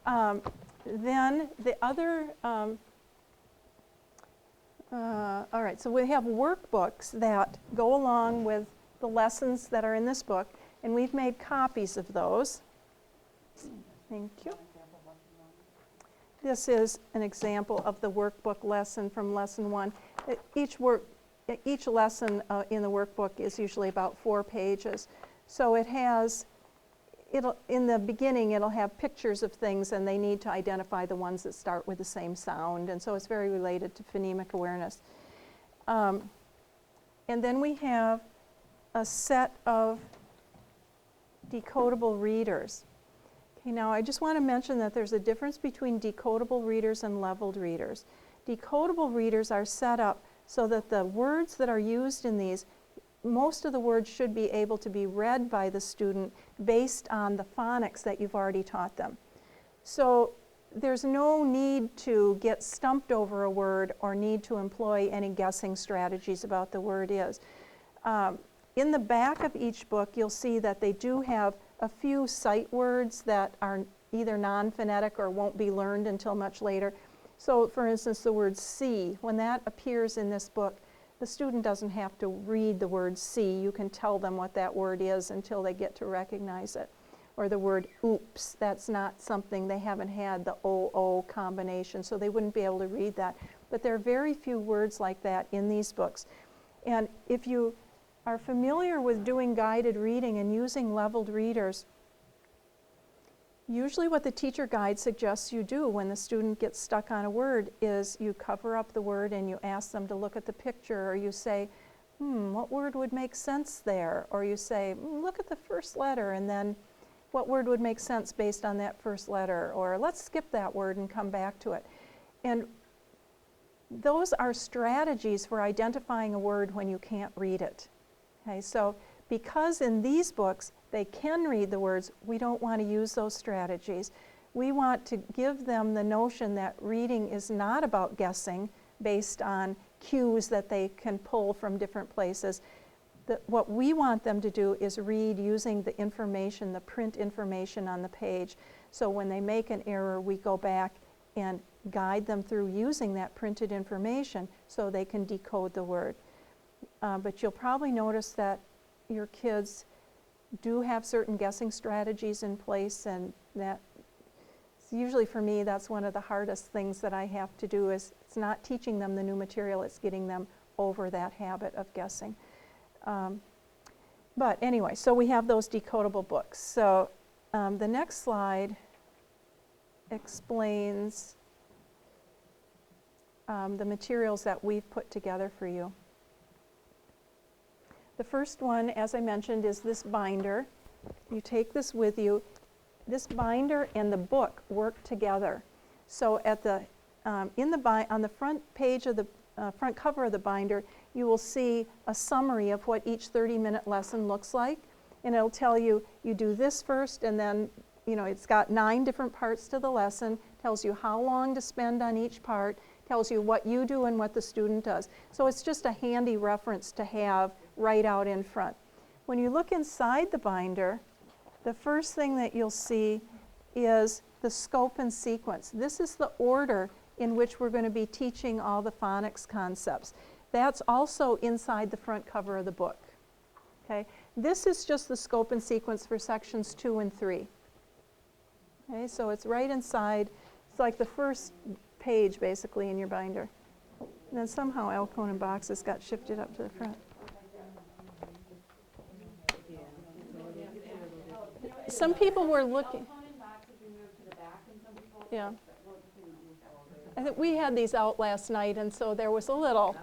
Then the other, all right, so we have workbooks that go along with the lessons that are in this book, and we've made copies of those. Thank you. This is an example of the workbook lesson from lesson 1. Each lesson in the workbook is usually about 4 pages. So it has, in the beginning it'll have pictures of things, and they need to identify the ones that start with the same sound, and so it's very related to phonemic awareness. And then we have a set of decodable readers. Okay, now I just want to mention that there's a difference between decodable readers and leveled readers. Decodable readers are set up so that the words that are used in these, most of the words should be able to be read by the student based on the phonics that you've already taught them. So there's no need to get stumped over a word or need to employ any guessing strategies about the word is. In the back of each book, you'll see that they do have a few sight words that are either non-phonetic or won't be learned until much later. So for instance, the word see, when that appears in this book, the student doesn't have to read the word see. You can tell them what that word is until they get to recognize it. Or the word oops, that's not something, they haven't had the O-O combination, so they wouldn't be able to read that. But there are very few words like that in these books. And if you are familiar with doing guided reading and using leveled readers, usually what the teacher guide suggests you do when the student gets stuck on a word is you cover up the word and you ask them to look at the picture, or you say, what word would make sense there? Or you say, look at the first letter, and then what word would make sense based on that first letter? Or let's skip that word and come back to it. And those are strategies for identifying a word when you can't read it. Okay, so because in these books they can read the words, we don't want to use those strategies. We want to give them the notion that reading is not about guessing based on cues that they can pull from different places. What we want them to do is read using the information, the print information on the page. So when they make an error, we go back and guide them through using that printed information so they can decode the word. But you'll probably notice that your kids do have certain guessing strategies in place, and that usually for me that's one of the hardest things that I have to do. Is it's not teaching them the new material, it's getting them over that habit of guessing. But anyway, so we have those decodable books. So the next slide explains the materials that we've put together for you. The first one, as I mentioned, is this binder. You take this with you. This binder and the book work together. So at the, on the front page of the front cover of the binder, you will see a summary of what each 30-minute lesson looks like. And it'll tell you, you do this first, and then, it's got 9 different parts to the lesson, tells you how long to spend on each part, tells you what you do and what the student does. So it's just a handy reference to have right out in front. When you look inside the binder, the first thing that you'll see is the scope and sequence. This is the order in which we're going to be teaching all the phonics concepts. That's also inside the front cover of the book. Okay? This is just the scope and sequence for sections 2 and 3. Okay, so it's right inside. It's like the first page, basically, in your binder. And then somehow Alcone and boxes got shifted up to the front. Some people were looking. Yeah. I think we had these out last night, and so there was a little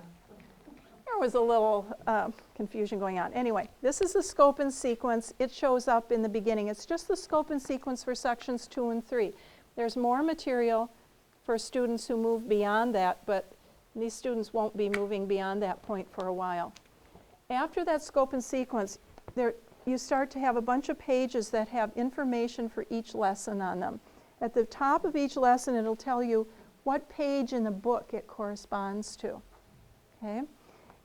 confusion going on. Anyway, this is the scope and sequence. It shows up in the beginning. It's just the scope and sequence for sections 2 and 3. There's more material for students who move beyond that, but these students won't be moving beyond that point for a while. After that scope and sequence, you start to have a bunch of pages that have information for each lesson on them. At the top of each lesson, it'll tell you what page in the book it corresponds to. Okay?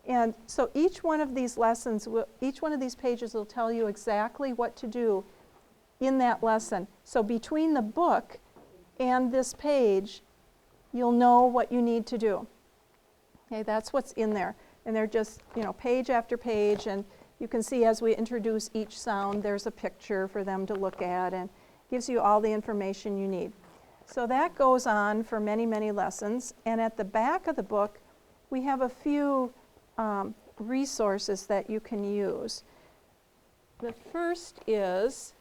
And so each one of these lessons, each one of these pages will tell you exactly what to do in that lesson. So between the book and this page, you'll know what you need to do. Okay, that's what's in there. And they're just, page after page, and you can see as we introduce each sound, there's a picture for them to look at, and gives you all the information you need. So that goes on for many, many lessons. And at the back of the book, we have a few resources that you can use. The first is,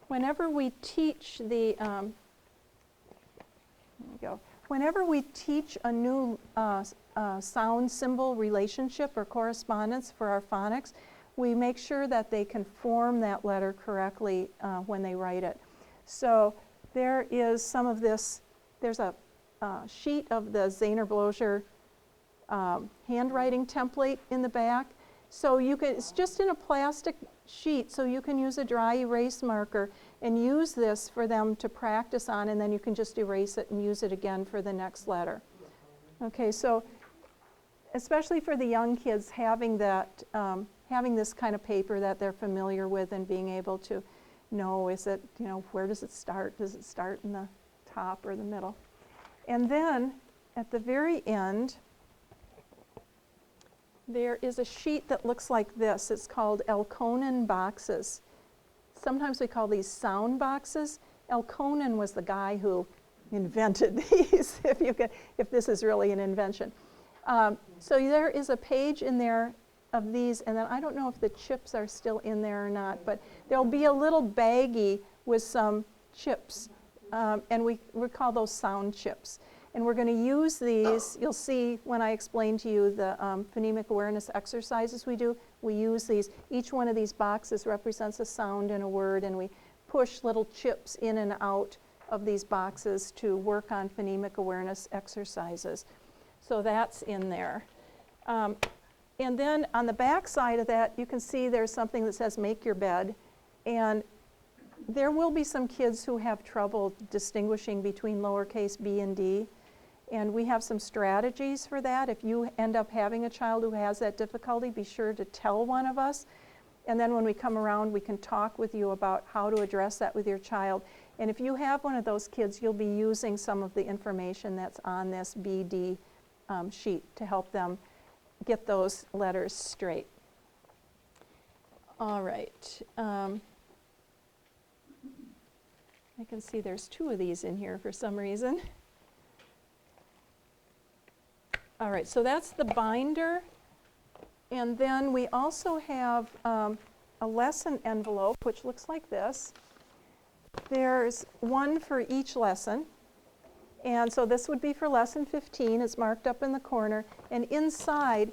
whenever we teach whenever we teach a new sound symbol relationship or correspondence for our phonics, we make sure that they can form that letter correctly when they write it. So there is some of this. There's a sheet of the Zahner-Blocher handwriting template in the back. So it's just in a plastic sheet, so you can use a dry erase marker and use this for them to practice on, and then you can just erase it and use it again for the next letter. Okay, so especially for the young kids, having that, having this kind of paper that they're familiar with and being able to know, where does it start? Does it start in the top or the middle? And then at the very end, there is a sheet that looks like this. It's called Elkonin boxes. Sometimes we call these sound boxes. Elkonin was the guy who invented these, if this is really an invention. So there is a page in there of these, and then I don't know if the chips are still in there or not, but there'll be a little baggie with some chips, and we call those sound chips. And we're going to use these. You'll see when I explain to you the phonemic awareness exercises we do, we use these. Each one of these boxes represents a sound and a word, and we push little chips in and out of these boxes to work on phonemic awareness exercises. So that's in there. And then on the back side of that, you can see there's something that says make your bed. And there will be some kids who have trouble distinguishing between lowercase b and d. And we have some strategies for that. If you end up having a child who has that difficulty, be sure to tell one of us. And then when we come around, we can talk with you about how to address that with your child. And if you have one of those kids, you'll be using some of the information that's on this BD sheet to help them get those letters straight. All right. I can see there's 2 of these in here for some reason. All right, so that's the binder. And then we also have a lesson envelope, which looks like this. There's one for each lesson. And so this would be for lesson 15. It's marked up in the corner. And inside,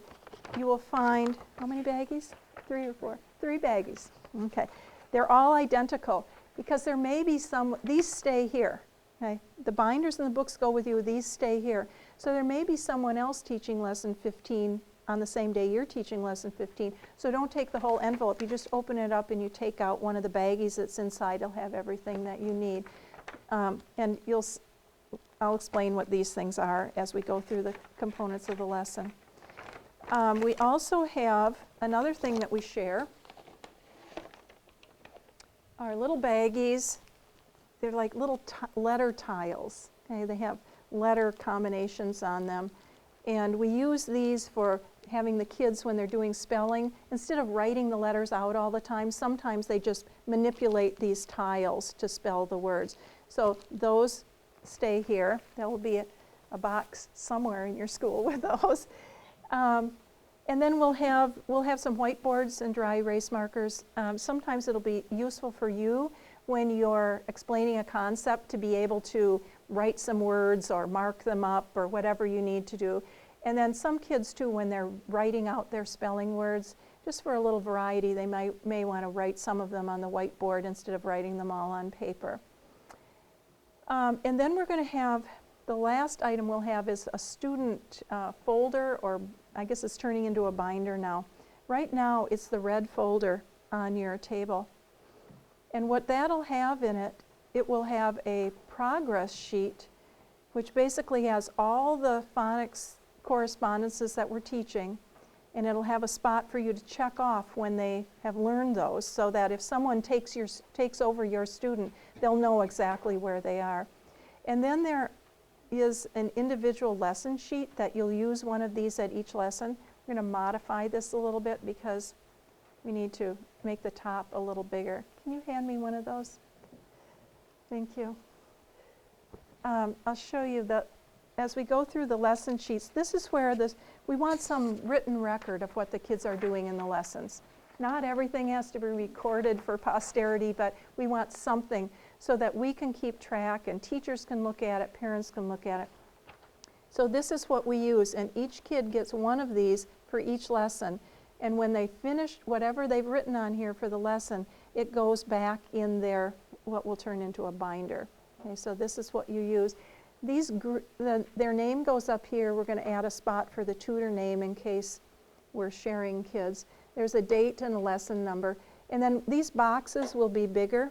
you will find, how many baggies? 3 or 4? 3 baggies. Okay. They're all identical because there may be these stay here. Okay? The binders and the books go with you. These stay here. So there may be someone else teaching lesson 15 on the same day you're teaching lesson 15. So don't take the whole envelope. You just open it up and you take out one of the baggies that's inside. It'll have everything that you need. And I'll explain what these things are as we go through the components of the lesson. We also have another thing that we share. Our little baggies, they're like little letter tiles. Okay? They have letter combinations on them. And we use these for having the kids, when they're doing spelling, instead of writing the letters out all the time, sometimes they just manipulate these tiles to spell the words. So those stay here. There will be a box somewhere in your school with those. And then we'll have some whiteboards and dry erase markers. Sometimes it'll be useful for you when you're explaining a concept to be able to write some words or mark them up or whatever you need to do. And then some kids too, when they're writing out their spelling words, just for a little variety, they may want to write some of them on the whiteboard instead of writing them all on paper. And then we're going to have, the last item we'll have is a student folder, or I guess it's turning into a binder now. Right now it's the red folder on your table. And what that'll have in it, it will have a progress sheet, which basically has all the phonics correspondences that we're teaching, and it'll have a spot for you to check off when they have learned those, so that if someone takes over your student, they'll know exactly where they are. And then there is an individual lesson sheet that you'll use one of these at each lesson. We're going to modify this a little bit because we need to make the top a little bigger. Can you hand me one of those? Thank you. I'll show you that as we go through the lesson sheets. This is where we want some written record of what the kids are doing in the lessons. Not everything has to be recorded for posterity, but we want something so that we can keep track and teachers can look at it, parents can look at it. So this is what we use, and each kid gets one of these for each lesson. And when they finish whatever they've written on here for the lesson, it goes back in their, what will turn into a binder. Okay, so this is what you use. Their name goes up here. We're going to add a spot for the tutor name in case we're sharing kids. There's a date and a lesson number. And then these boxes will be bigger.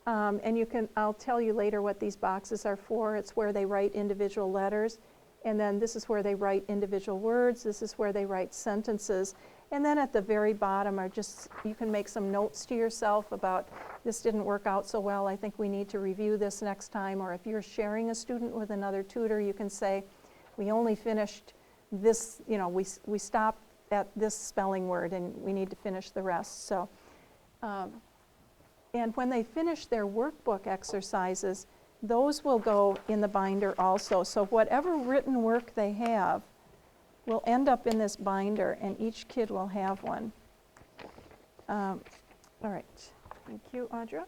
And I'll tell you later what these boxes are for. It's where they write individual letters. And then this is where they write individual words. This is where they write sentences. And then at the very bottom are just, you can make some notes to yourself about, this didn't work out so well, I think we need to review this next time. Or if you're sharing a student with another tutor, you can say, we only finished this, we stopped at this spelling word and we need to finish the rest. So, and when they finish their workbook exercises, those will go in the binder also. So whatever written work they have will end up in this binder, and each kid will have one. All right, thank you, Audra.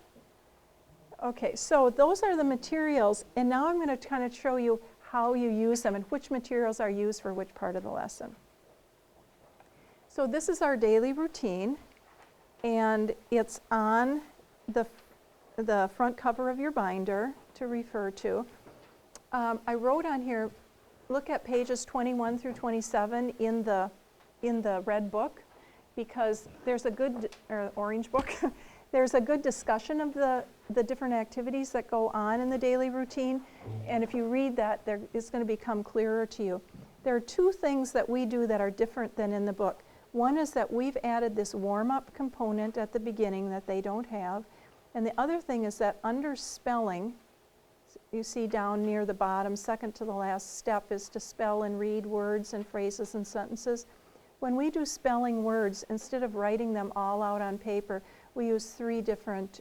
Okay, so those are the materials, and now I'm going to kind of show you how you use them and which materials are used for which part of the lesson. So this is our daily routine, and it's on the front cover of your binder to refer to. I wrote on here, look at pages 21 through 27 in the red book, because there's a good, or orange book, there's a good discussion of the different activities that go on in the daily routine. And if you read that, it's going to become clearer to you. There are two things that we do that are different than in the book. One is that we've added this warm-up component at the beginning that they don't have. And the other thing is that under spelling, you see down near the bottom, second to the last step is to spell and read words and phrases and sentences. When we do spelling words, instead of writing them all out on paper, we use 3 different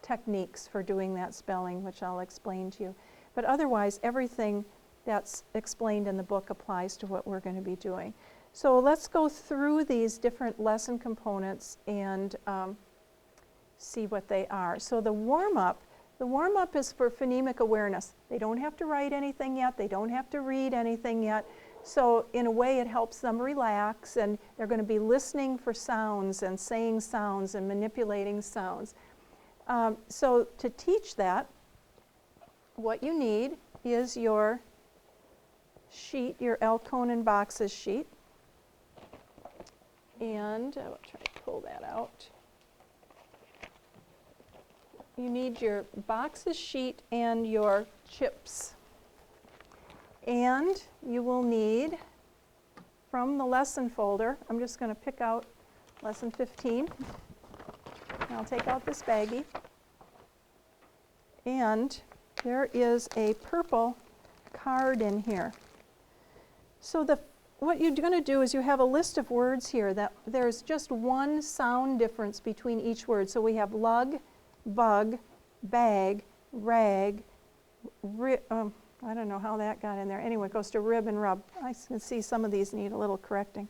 techniques for doing that spelling, which I'll explain to you. But otherwise, everything that's explained in the book applies to what we're going to be doing. So let's go through these different lesson components and see what they are. So the warm-up is for phonemic awareness. They don't have to write anything yet. They don't have to read anything yet. So in a way, it helps them relax, and they're going to be listening for sounds and saying sounds and manipulating sounds. So to teach that, what you need is your sheet, your L. Conan boxes sheet. And I'll try to pull that out. You need your boxes sheet and your chips And you will need, from the lesson folder, I'm just going to pick out lesson 15. And I'll take out this baggie. And there is a purple card in here. So what you're going to do is you have a list of words here that there's just one sound difference between each word. So we have lug, bug, bag, rag, I don't know how that got in there. Anyway, it goes to rib and rub. I can see some of these need a little correcting.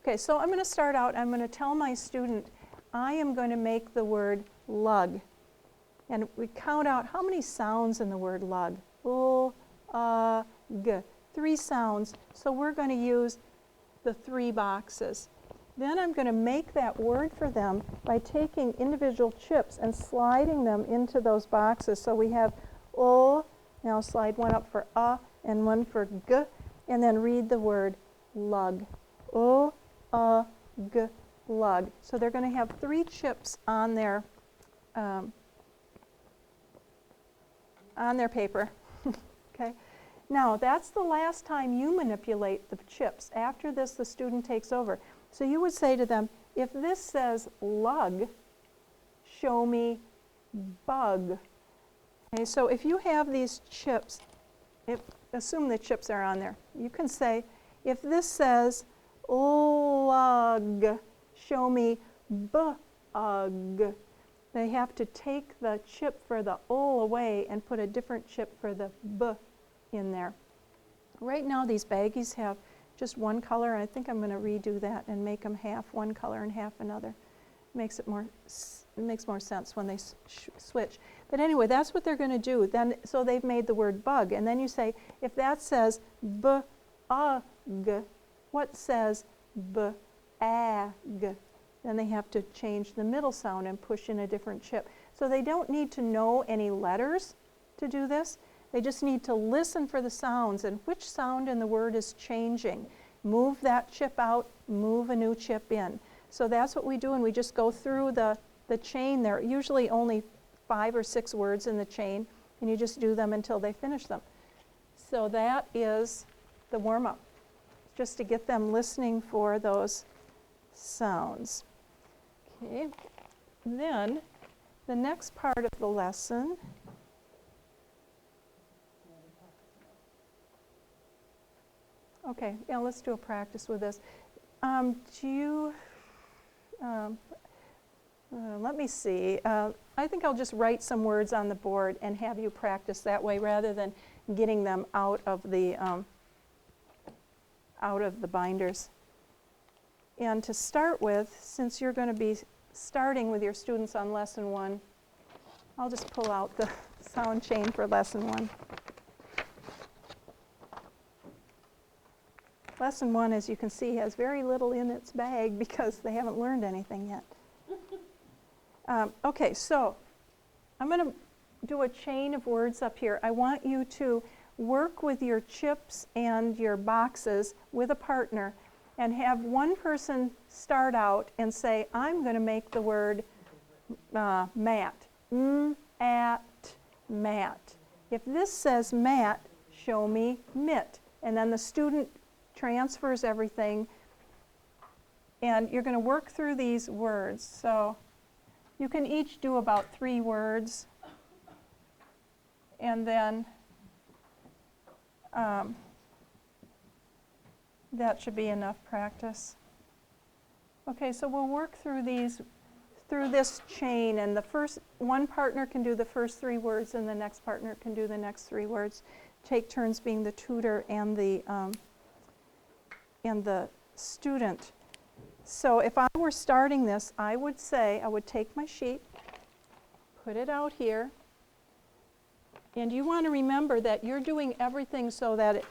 Okay, so I'm going to start out. I'm going to tell my student I am going to make the word lug. And we count out how many sounds in the word lug. G. 3 sounds. So we're going to use the 3 boxes. Then I'm going to make that word for them by taking individual chips and sliding them into those boxes. So we have O. Now slide one up for and one for G. And then read the word lug. O, G, lug. So they're going to have 3 chips on their paper. Okay. Now, that's the last time you manipulate the chips. After this, the student takes over. So you would say to them, if this says lug, show me bug. Okay, so if you have these chips, assume the chips are on there. You can say, if this says lug, show me bug. They have to take the chip for the O away and put a different chip for the B in there. Right now these baggies have just one color. I think I'm going to redo that and make them half one color and half another. Makes more sense when they switch. But anyway, that's what they're going to do. Then, so they've made the word bug. And then you say, if that says b-ug, what says b-ag? Then they have to change the middle sound and push in a different chip. So they don't need to know any letters to do this. They just need to listen for the sounds and which sound in the word is changing. Move that chip out, move a new chip in. So that's what we do, and we just go through the chain. There are usually only 5 or 6 words in the chain, and you just do them until they finish them. So that is the warm-up, just to get them listening for those sounds. Okay, then the next part of the lesson let's do a practice with this. Let me see. I think I'll just write some words on the board and have you practice that way rather than getting them out of the binders. And to start with, since you're going to be starting with your students on lesson 1, I'll just pull out the sound chain for lesson 1. Lesson 1, as you can see, has very little in its bag because they haven't learned anything yet. Okay, so I'm going to do a chain of words up here. I want you to work with your chips and your boxes with a partner and have one person start out and say, I'm going to make the word mat. At, mat. If this says mat, show me mitt. And then the student transfers everything, and you're going to work through these words. So you can each do about 3 words, and then that should be enough practice. Okay, so we'll work through this chain, and one partner can do the first 3 words, and the next partner can do the next 3 words. Take turns being the tutor and the student. So if I were starting this, I would take my sheet, put it out here, and you want to remember that you're doing everything so that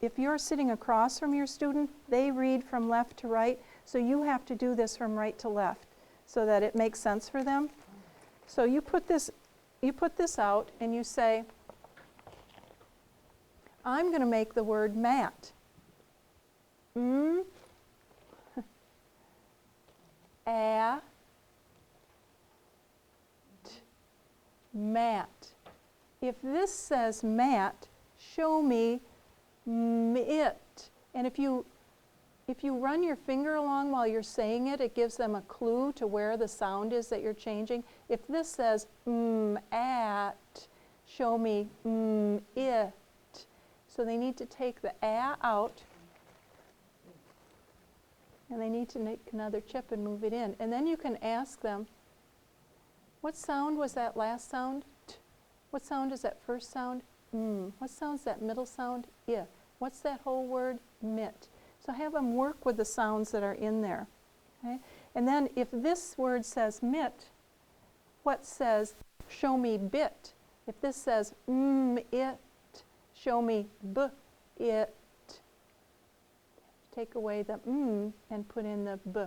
if you're sitting across from your student, they read from left to right, so you have to do this from right to left so that it makes sense for them. So you put this out and you say, I'm going to make the word mat. Mat. If this says mat, show me it. And if you run your finger along while you're saying it, it gives them a clue to where the sound is that you're changing. If this says at, show me it. So they need to take the a out, and they need to make another chip and move it in. And then you can ask them, what sound was that last sound? T. What sound is that first sound? What sound's that middle sound? I. What's that whole word? Mit. So have them work with the sounds that are in there. Okay? And then if this word says mit, what says show me bit? If this says it, show me b it. Take away the and put in the b.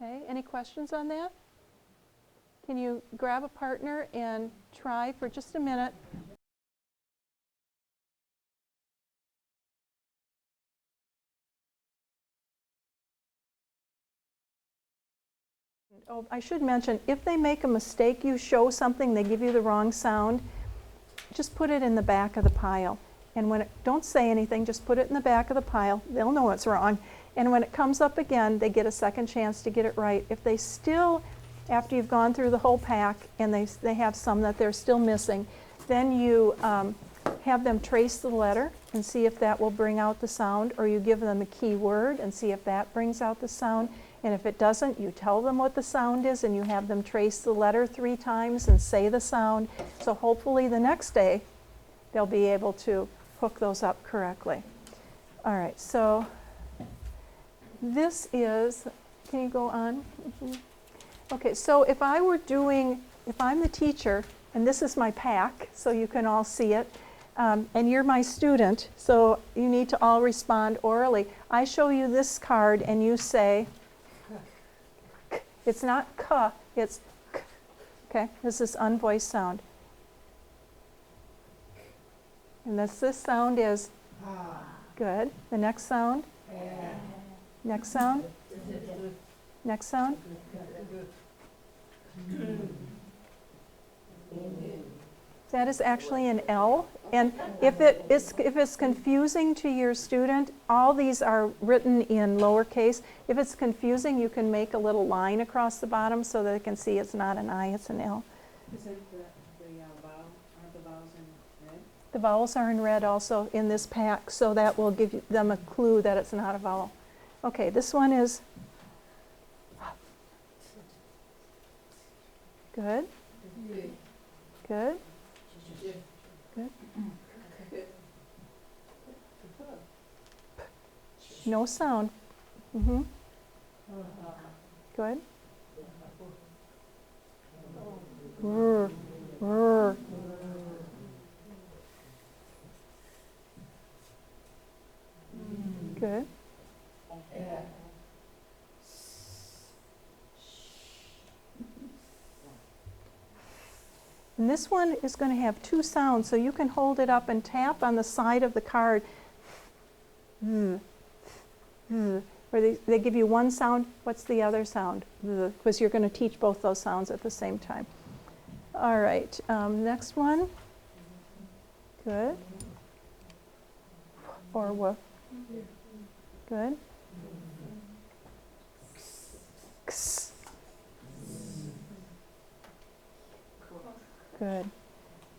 Okay? Any questions on that? Can you grab a partner and try for just a minute? Oh, I should mention, if they make a mistake, you show something, they give you the wrong sound, just put it in the back of the pile. And when don't say anything, just put it in the back of the pile. They'll know it's wrong. And when it comes up again, they get a second chance to get it right. If they still, after you've gone through the whole pack and they have some that they're still missing, then you have them trace the letter and see if that will bring out the sound, or you give them a key word and see if that brings out the sound. And if it doesn't, you tell them what the sound is and you have them trace the letter 3 times and say the sound. So hopefully the next day they'll be able to hook those up correctly. All right, so this is, can you go on? Okay, so if I'm the teacher, and this is my pack, so you can all see it, and you're my student, so you need to all respond orally. I show you this card and you say, it's not k, it's k. Okay, this is unvoiced sound. And this sound is good. The next sound? Next sound? Next sound? That is actually an L. And if it's confusing to your student, all these are written in lowercase. If it's confusing, you can make a little line across the bottom so that they can see it's not an I, it's an L.
Is it aren't the vowels in red?
The vowels are in red also in this pack, so that will give them a clue that it's not a vowel. Okay, this one is good. Good. Good. No sound. Good. Rrr. Rrr. Good. And this one is going to have 2 sounds, so you can hold it up and tap on the side of the card. Where they give you one sound, what's the other sound? Because you're going to teach both those sounds at the same time. All right, next one. Good. Or w. Good. X. Good.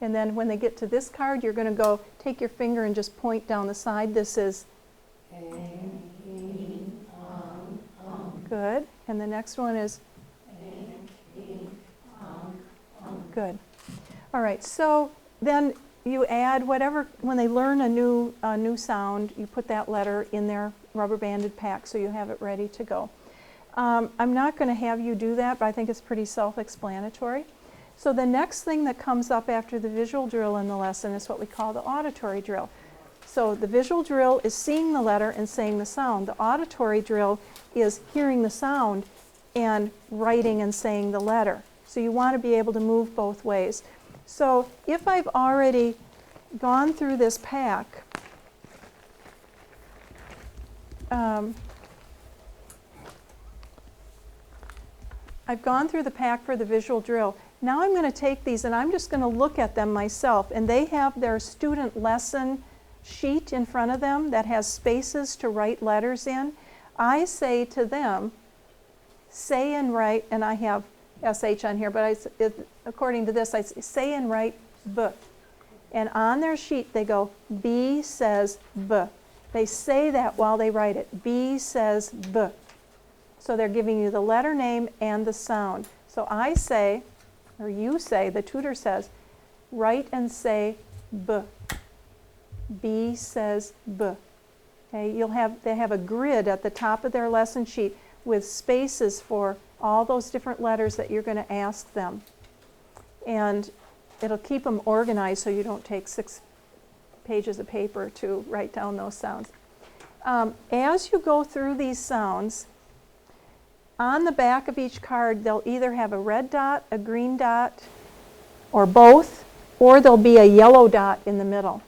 And then when they get to this card, you're going to go take your finger and just point down the side. This is good. And the next one is good. All right. So then you add whatever, when they learn a new sound, you put that letter in their rubber banded pack so you have it ready to go. I'm not going to have you do that, but I think it's pretty self-explanatory. So the next thing that comes up after the visual drill in the lesson is what we call the auditory drill. So the visual drill is seeing the letter and saying the sound. The auditory drill is hearing the sound and writing and saying the letter. So you want to be able to move both ways. So if I've already gone through this pack, I've gone through the pack for the visual drill. Now I'm going to take these and I'm just going to look at them myself. And they have their student lesson sheet in front of them that has spaces to write letters in, I say to them, say and write, and I have SH on here, but according to this, I say and write B. And on their sheet they go, B says B. They say that while they write it. B says B. So they're giving you the letter name and the sound. So I say, or you say, the tutor says, write and say B. B says B. Okay, they have a grid at the top of their lesson sheet with spaces for all those different letters that you're going to ask them. And it'll keep them organized so you don't take 6 pages of paper to write down those sounds. As you go through these sounds, on the back of each card, they'll either have a red dot, a green dot, or both, or there'll be a yellow dot in the middle.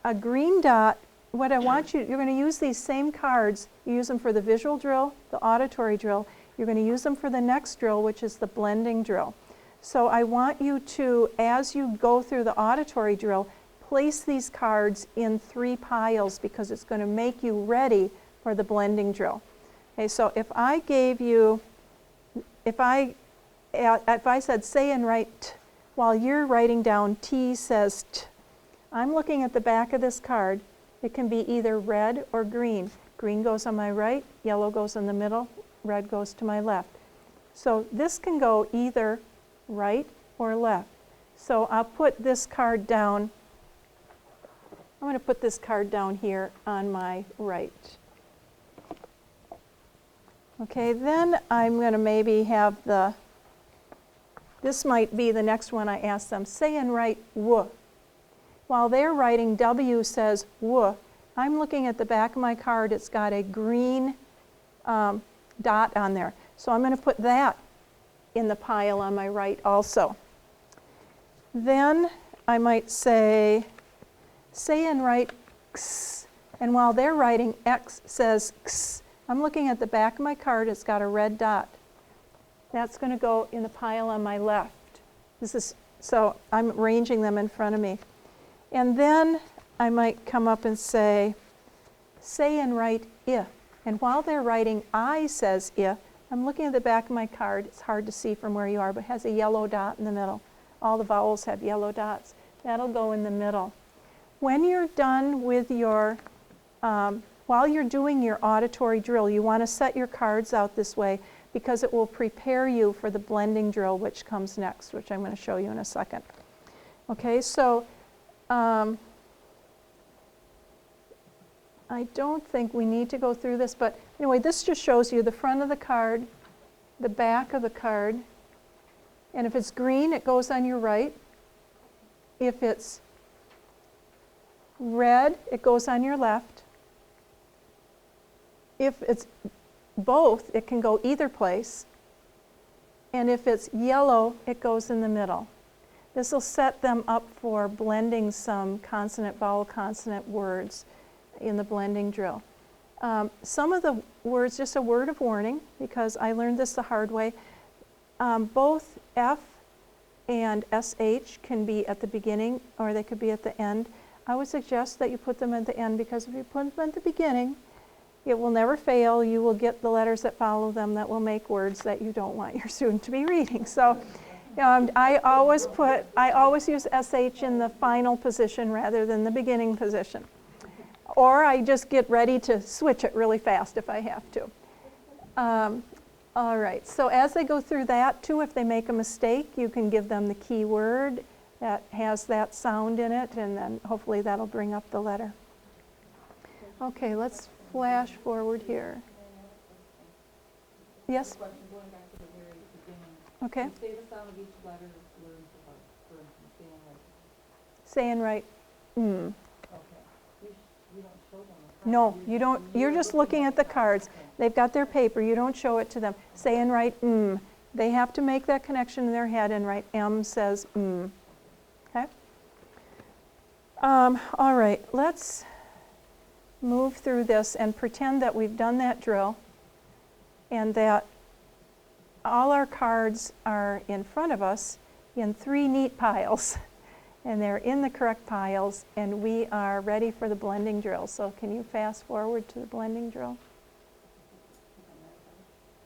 A green dot, what I want you're going to use these same cards. You use them for the visual drill, the auditory drill. You're going to use them for the next drill, which is the blending drill. So I want you to, as you go through the auditory drill, place these cards in 3 piles because it's going to make you ready for the blending drill. Okay, so if I gave you, if I said say and write t, while you're writing down T says t, I'm looking at the back of this card. It can be either red or green. Green goes on my right, yellow goes in the middle, red goes to my left. So this can go either right or left. So I'll put this card down. I'm going to put this card down here on my right. Okay, then I'm going to maybe have this might be the next one I ask them, say and write W. While they're writing W says W, I'm looking at the back of my card. It's got a green dot on there. So I'm going to put that in the pile on my right also. Then I might say and write X. And while they're writing X says X, I'm looking at the back of my card. It's got a red dot. That's going to go in the pile on my left. So I'm arranging them in front of me. And then I might come up and say and write I. And while they're writing I says I, I'm looking at the back of my card. It's hard to see from where you are, but it has a yellow dot in the middle. All the vowels have yellow dots. That'll go in the middle. When you're done with your, while you're doing your auditory drill, you want to set your cards out this way because it will prepare you for the blending drill, which comes next, which I'm going to show you in a second. Okay, so I don't think we need to go through this, but anyway, this just shows you the front of the card, the back of the card, and if it's green, it goes on your right. If it's red, it goes on your left. If it's both, it can go either place. And if it's yellow, it goes in the middle. This will set them up for blending some consonant, vowel, consonant words in the blending drill. Some of the words, just a word of warning, because I learned this the hard way. Both F and SH can be at the beginning or they could be at the end. I would suggest that you put them at the end because if you put them at the beginning, it will never fail. You will get the letters that follow them that will make words that you don't want your student to be reading. So I always use SH in the final position rather than the beginning position. Or I just get ready to switch it really fast if I have to. All right, so as they go through that too, if they make a mistake, you can give them the key word that has that sound in it, and then hopefully that'll bring up the letter. Okay, let's flash forward here. Yes?
Question going back to the very beginning.
Okay.
Say the sound of each letter, for instance,
Say and write mm.
Okay. You don't show them the
No, you don't. You're just looking at the cards. They've got their paper. You don't show it to them. Say and write mm. They have to make that connection in their head and write M says mm. Okay? All right, let's move through this and pretend that we've done that drill and that all our cards are in front of us in 3 neat piles. and they're in the correct piles, and we are ready for the blending drill. So can you fast forward to the blending drill?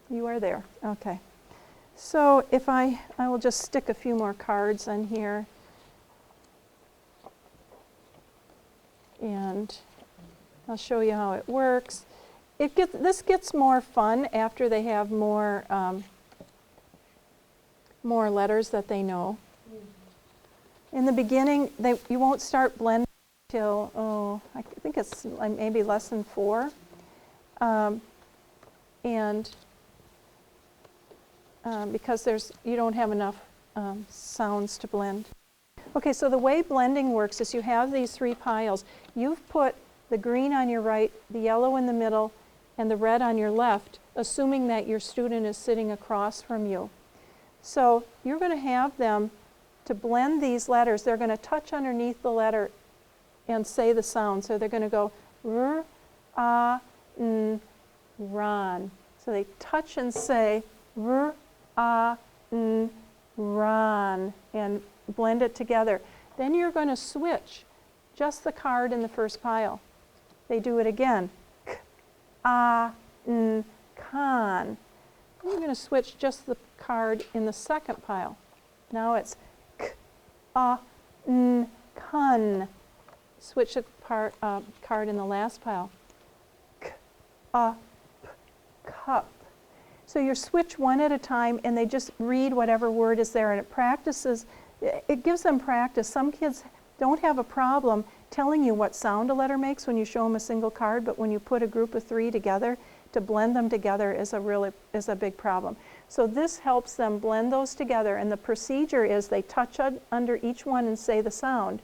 You are there, okay. So if I will just stick a few more cards on here. And I'll show you how it works. This gets more fun after they have more letters that they know. In the beginning, you won't start blending until, I think it's maybe lesson 4. Because you don't have enough sounds to blend. Okay, so the way blending works is you have these 3 piles. You've put the green on your right, the yellow in the middle, and the red on your left, assuming that your student is sitting across from you. So you're going to have them to blend these letters. They're going to touch underneath the letter and say the sound. So they're going to go r, a, n, ron. So they touch and say r, a, n, ron, and blend it together. Then you're going to switch just the card in the first pile. They do it again. K, a, n, con. Then you're going to switch just the card in the second pile. Now it's k, a, n, con. Switch the card in the last pile. K, a, p, cup. So you switch one at a time, and they just read whatever word is there, and it gives them practice. Some kids don't have a problem telling you what sound a letter makes when you show them a single card, but when you put a group of 3 together, to blend them together is a big problem. So this helps them blend those together, and the procedure is they touch under each one and say the sound,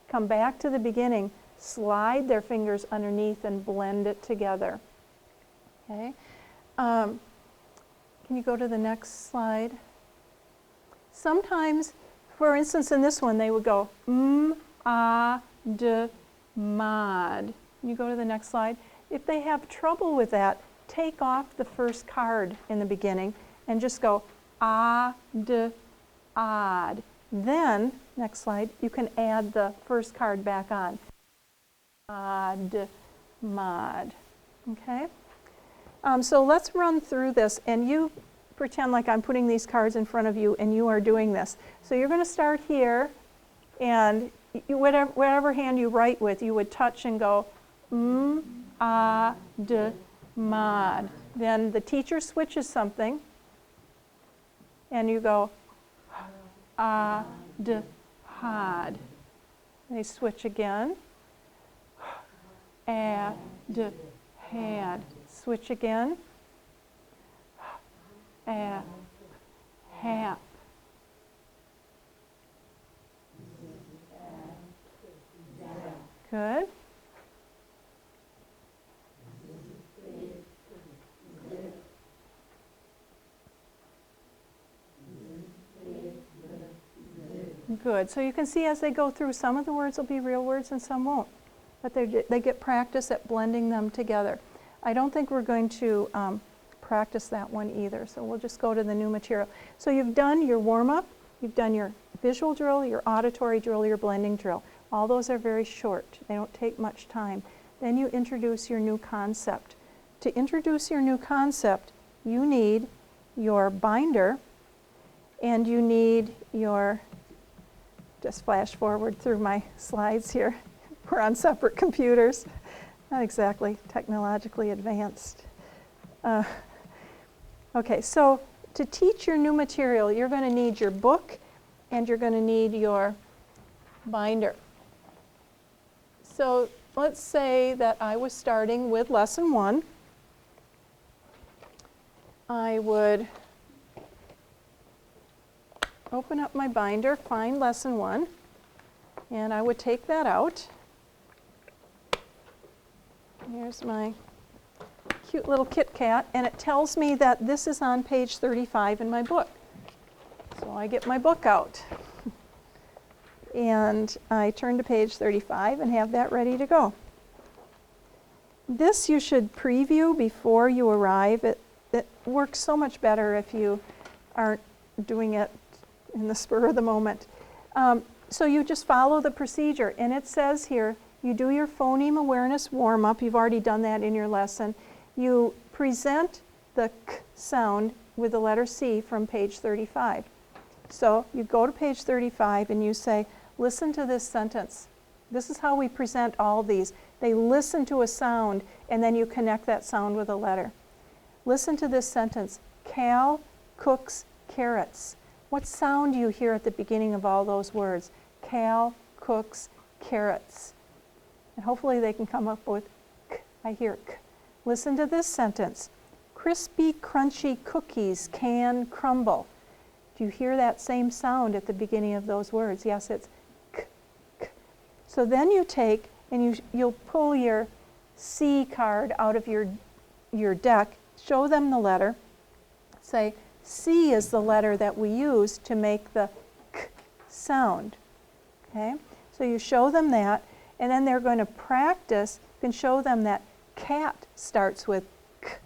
come back to the beginning, slide their fingers underneath and blend it together. Okay. Can you go to the next slide? Sometimes, for instance, in this one, they would go d, mod. Can you go to the next slide? If they have trouble with that, take off the first card in the beginning and just go d, odd. Then, next slide, you can add the first card back on. Odd, mod. Okay? So let's run through this, and you pretend like I'm putting these cards in front of you and you are doing this. So you're going to start here, and whatever hand you write with, you would touch and go d, mod. Then the teacher switches something, and you go d, had. They switch again. D, had. Switch again. Hap. Good. Good. So you can see as they go through, some of the words will be real words and some won't. But they get practice at blending them together. I don't think we're going to practice that one either, so we'll just go to the new material. So you've done your warm-up, you've done your visual drill, your auditory drill, your blending drill. All those are very short. They don't take much time. Then you introduce your new concept. To introduce your new concept, you need your binder, and you need your, just flash forward through my slides here. We're on separate computers. Not exactly technologically advanced. Okay, so to teach your new material, you're going to need your book and you're going to need your binder. So let's say that I was starting with lesson 1. I would open up my binder, find lesson 1, and I would take that out. Here's my cute little Kit Kat, and it tells me that this is on page 35 in my book. So I get my book out, and I turn to page 35 and have that ready to go. This you should preview before you arrive. It works so much better if you aren't doing it in the spur of the moment. So you just follow the procedure, and it says here, you do your phoneme awareness warm-up. You've already done that in your lesson. You present the k sound with the letter C from page 35. So you go to page 35 and you say, listen to this sentence. This is how we present all these. They listen to a sound, and then you connect that sound with a letter. Listen to this sentence. Cal cooks carrots. What sound do you hear at the beginning of all those words? Cal cooks carrots. And hopefully they can come up with k. I hear k. Listen to this sentence. Crispy, crunchy cookies can crumble. Do you hear that same sound at the beginning of those words? Yes, it's k, k. So then you take and you'll pull your C card out of your deck, show them the letter, say C is the letter that we use to make the k sound. Okay? So you show them that, and then they're going to practice. You can show them that cat starts with k.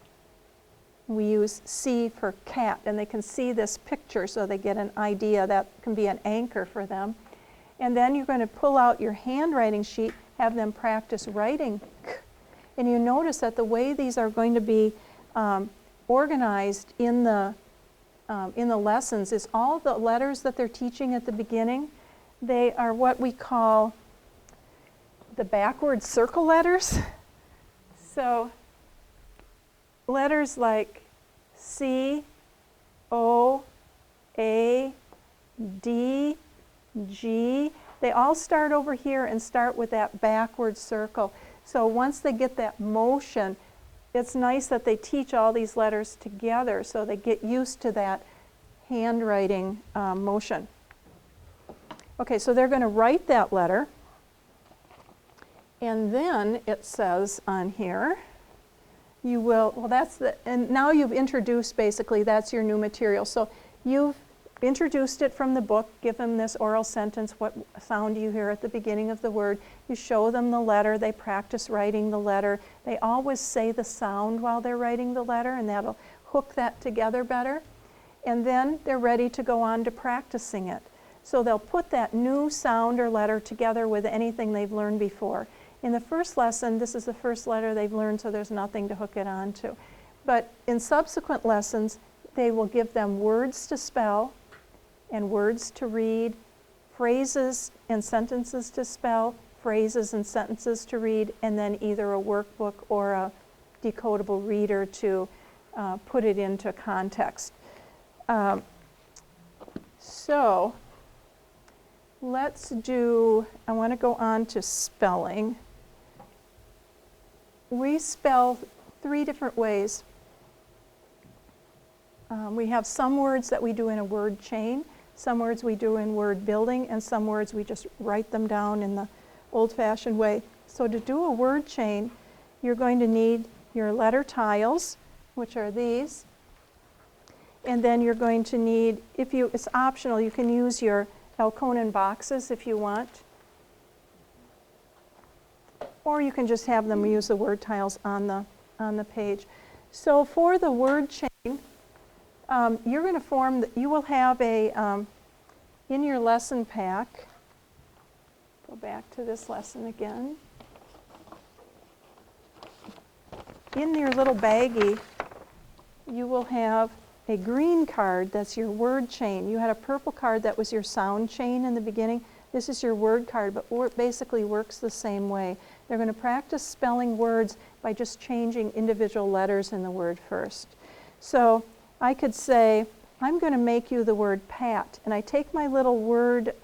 We use C for cat, and they can see this picture so they get an idea. That can be an anchor for them. And then you're going to pull out your handwriting sheet, have them practice writing k. And you notice that the way these are going to be organized in the lessons is all the letters that they're teaching at the beginning. They are what we call the backward circle letters. So letters like C, O, A, D, G, they all start over here and start with that backward circle. So once they get that motion, it's nice that they teach all these letters together so they get used to that handwriting motion. Okay, so they're going to write that letter, and then it says on here, you will, well that's the, and now you've introduced basically, that's your new material. So you've introduced it from the book, give them this oral sentence, what sound do you hear at the beginning of the word. You show them the letter, they practice writing the letter. They always say the sound while they're writing the letter, and that'll hook that together better. And then they're ready to go on to practicing it. So they'll put that new sound or letter together with anything they've learned before. In the first lesson, this is the first letter they've learned, so there's nothing to hook it on to. But in subsequent lessons, they will give them words to spell and words to read, phrases and sentences to spell, phrases and sentences to read, and then either a workbook or a decodable reader to put it into context. So let's do, I want to go on to spelling. We spell 3 different ways. We have some words that we do in a word chain, some words we do in word building, and some words we just write them down in the old-fashioned way. So to do a word chain, you're going to need your letter tiles, which are these, and then you're going to need, it's optional, you can use your Elkonin boxes if you want, or you can just have them use the word tiles on the page. So for the word chain, you're going to form, you will have a, in your lesson pack, go back to this lesson again. In your little baggie, you will have a green card that's your word chain. You had a purple card that was your sound chain in the beginning. This is your word card, but it basically works the same way. They're going to practice spelling words by just changing individual letters in the word first. So I could say, I'm going to make you the word pat, and I take my little word,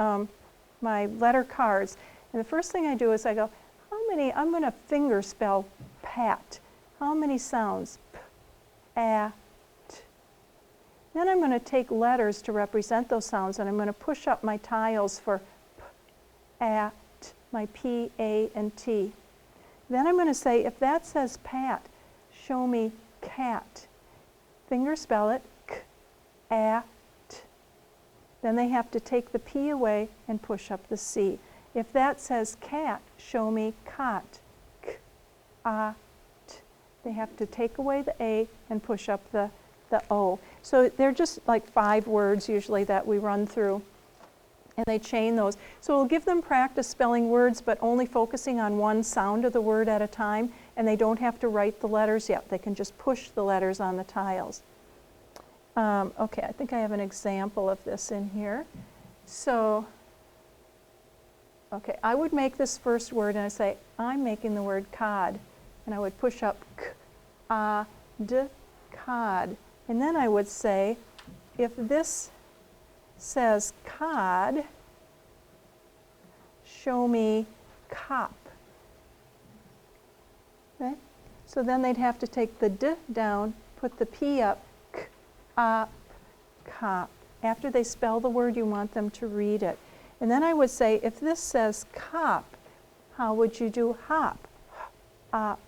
my letter cards, and the first thing I do is I go, how many, I'm going to finger spell pat. How many sounds? P, a, t. Then I'm going to take letters to represent those sounds, and I'm going to push up my tiles for p, a, t, my P, A, and T. Then I'm going to say, if that says pat, show me cat. Finger spell it, k, a, t. Then they have to take the P away and push up the C. If that says cat, show me cot, k, a, t. They have to take away the A and push up the O. So they're just like 5 words usually that we run through. And they chain those. So we'll give them practice spelling words, but only focusing on one sound of the word at a time, and they don't have to write the letters yet. They can just push the letters on the tiles. Okay, I think I have an example of this in here. So, okay, I would make this first word, and I say, I'm making the word cod. And I would push up k-a-d, cod. And then I would say, if this says cod, show me cop. Okay? So then they'd have to take the d down, put the p up, k-op, cop. After they spell the word, you want them to read it. And then I would say, if this says cop, how would you do hop? Op.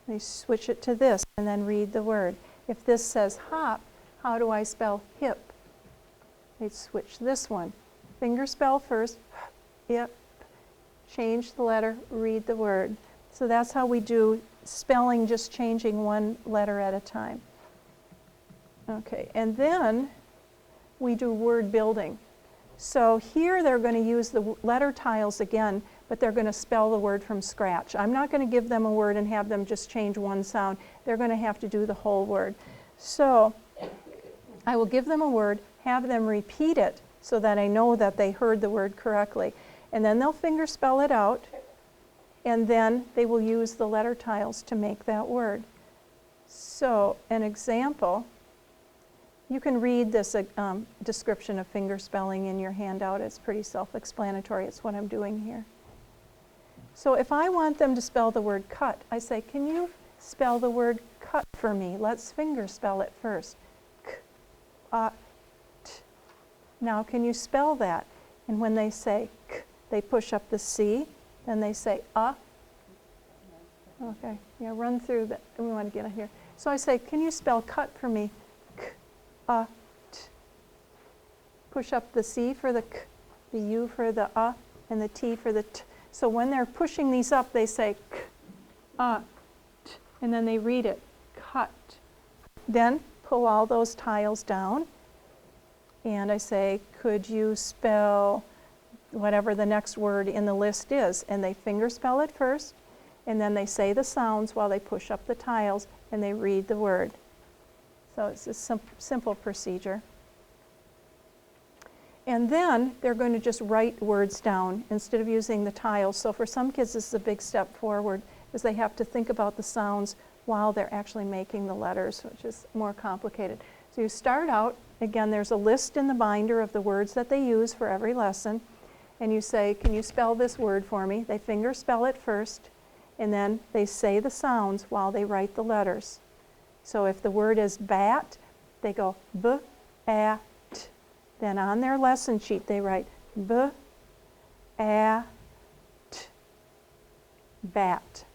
They switch it to this and then read the word. If this says hop, how do I spell hip? They'd switch this one. Finger spell first, hip, change the letter, read the word. So that's how we do spelling, just changing one letter at a time. Okay, and then we do word building. So here they're going to use the letter tiles again, but they're going to spell the word from scratch. I'm not going to give them a word and have them just change one sound. They're going to have to do the whole word. So I will give them a word, have them repeat it so that I know that they heard the word correctly. And then they'll finger spell it out, and then they will use the letter tiles to make that word. So an example, you can read this description of finger spelling in your handout. It's pretty self-explanatory. It's what I'm doing here. So if I want them to spell the word cut, I say, can you spell the word cut for me? Let's finger spell it first. K-a-t. Now can you spell that? And when they say k, they push up the C, then they say a. Okay, yeah, run through that. We want to get in here. So I say, can you spell cut for me? K-a-t. Push up the C for the k, the U for the a, and the T for the t. So when they're pushing these up, they say k-a-t, and then they read it, cut. Then pull all those tiles down, and I say, could you spell whatever the next word in the list is? And they finger spell it first, and then they say the sounds while they push up the tiles, and they read the word. So it's a simple procedure. And then they're going to just write words down instead of using the tiles. So for some kids, this is a big step forward, because they have to think about the sounds while they're actually making the letters, which is more complicated. So you start out, again, there's a list in the binder of the words that they use for every lesson. And you say, can you spell this word for me? They finger spell it first, and then they say the sounds while they write the letters. So if the word is bat, they go b-a-t. Then on their lesson sheet, they write b-a-t, bat.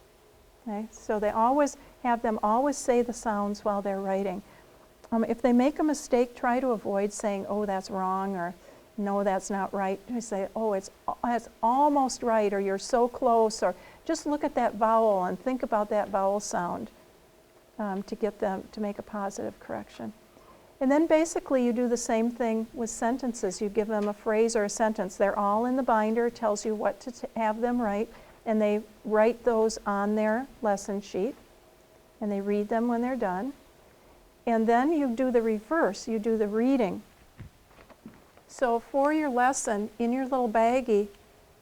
Okay? So they always have them always say the sounds while they're writing. If they make a mistake, try to avoid saying, oh, that's wrong, or no, that's not right. You say, oh, it's almost right, or you're so close, or just look at that vowel and think about that vowel sound to get them to make a positive correction. And then basically you do the same thing with sentences. You give them a phrase or a sentence. They're all in the binder. It tells you what to have them write, and they write those on their lesson sheet, and they read them when they're done. And then you do the reverse. You do the reading. So for your lesson, in your little baggie,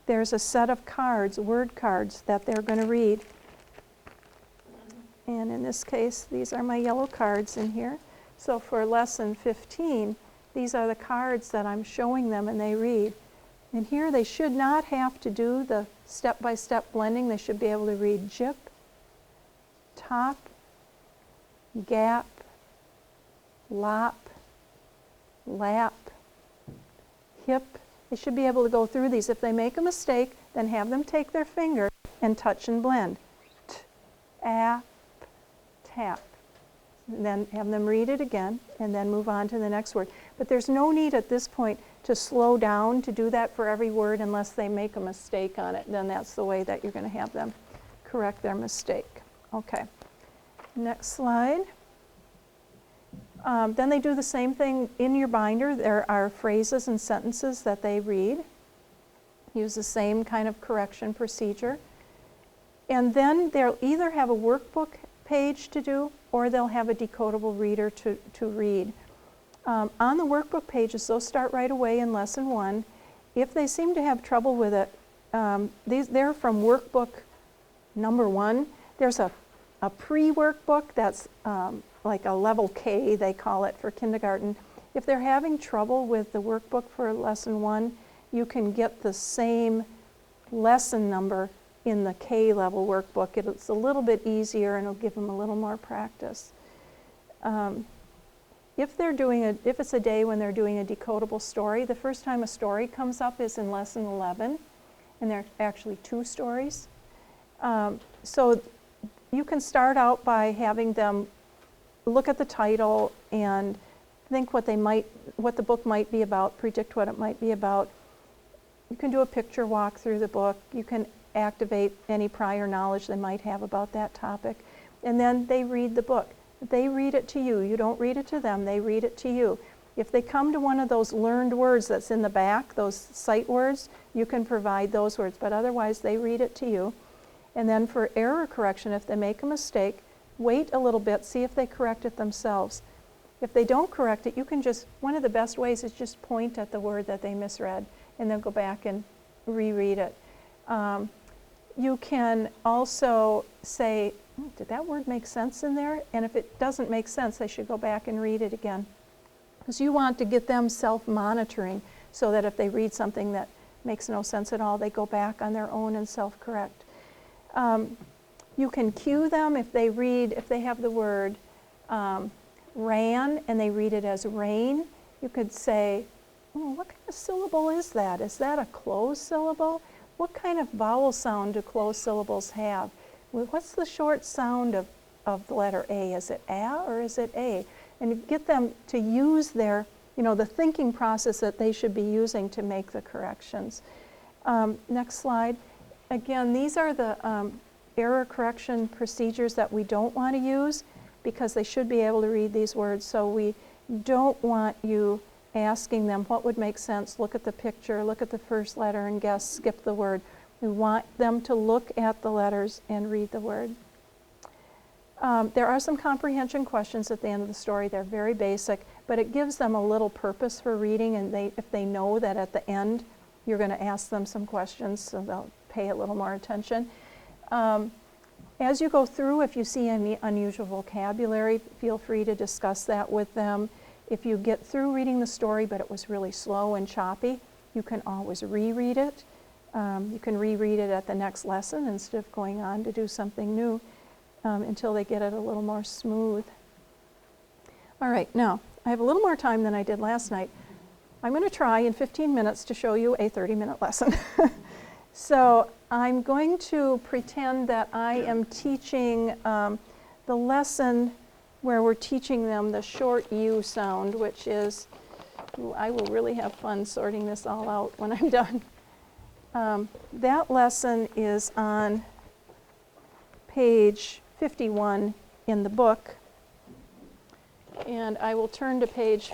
there's a set of cards, word cards, that they're going to read. And in this case, these are my yellow cards in here. So for lesson 15, these are the cards that I'm showing them and they read. And here they should not have to do the step-by-step blending. They should be able to read jip, top, gap, lop, lap, hip. They should be able to go through these. If they make a mistake, then have them take their finger and touch and blend. T, ap, tap. And then have them read it again, and then move on to the next word. But there's no need at this point to slow down to do that for every word unless they make a mistake on it. Then that's the way that you're going to have them correct their mistake. Okay. Next slide. Then they do the same thing in your binder. There are phrases and sentences that they read. Use the same kind of correction procedure. And then they'll either have a workbook page to do, or they'll have a decodable reader to read. On the workbook pages, they'll start right away in lesson 1. If they seem to have trouble with it, they're from workbook number 1. There's a pre-workbook that's like a level K, they call it, for kindergarten. If they're having trouble with the workbook for lesson 1, you can get the same lesson number in the K level workbook. It's a little bit easier and it'll give them a little more practice. If it's a day when they're doing a decodable story, the first time a story comes up is in lesson 11, and there are actually 2 stories. So you can start out by having them look at the title and think what the book might be about, predict what it might be about. You can do a picture walk through the book. You can activate any prior knowledge they might have about that topic. And then they read the book. They read it to you. You don't read it to them. They read it to you. If they come to one of those learned words that's in the back, those sight words, you can provide those words. But otherwise, they read it to you. And then for error correction, if they make a mistake, wait a little bit, see if they correct it themselves. If they don't correct it, you can one of the best ways is just point at the word that they misread and then go back and reread it. You can also say, did that word make sense in there? And if it doesn't make sense, they should go back and read it again. Because you want to get them self-monitoring so that if they read something that makes no sense at all, they go back on their own and self-correct. You can cue them if they have the word ran and they read it as rain. You could say, what kind of syllable is that? Is that a closed syllable? What kind of vowel sound do closed syllables have? What's the short sound of the letter A? Is it A or is it A? And get them to use the thinking process that they should be using to make the corrections. Next slide. Again, these are the error correction procedures that we don't want to use because they should be able to read these words. So we don't want you asking them what would make sense, look at the picture, look at the first letter and guess, skip the word. We want them to look at the letters and read the word. There are some comprehension questions at the end of the story. They're very basic, but it gives them a little purpose for reading, and if they know that at the end you're going to ask them some questions, so they'll pay a little more attention. As you go through, if you see any unusual vocabulary, feel free to discuss that with them. If you get through reading the story but it was really slow and choppy, you can always reread it. You can reread it at the next lesson instead of going on to do something new until they get it a little more smooth. All right, now I have a little more time than I did last night. I'm going to try in 15 minutes to show you a 30-minute lesson. So I'm going to pretend that I am teaching the lesson where we're teaching them the short U sound, which is, I will really have fun sorting this all out when I'm done. That lesson is on page 51 in the book. And I will turn to page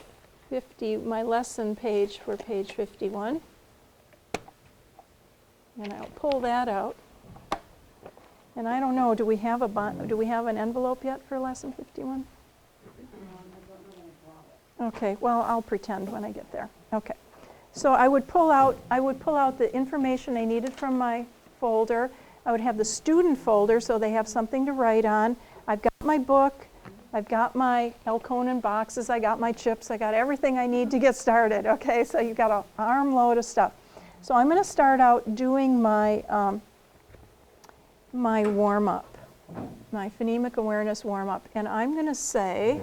50, my lesson page for page 51. And I'll pull that out. And I don't know, do we have an envelope yet for lesson 51? Okay, well, I'll pretend when I get there. Okay. So I would pull out the information they needed from my folder. I would have the student folder so they have something to write on. I've got my book. I've got my Elkonin boxes. I got my chips. I got everything I need to get started. Okay, so you've got an armload of stuff. So I'm going to start out doing my my warm-up, my phonemic awareness warm-up, and I'm going to say,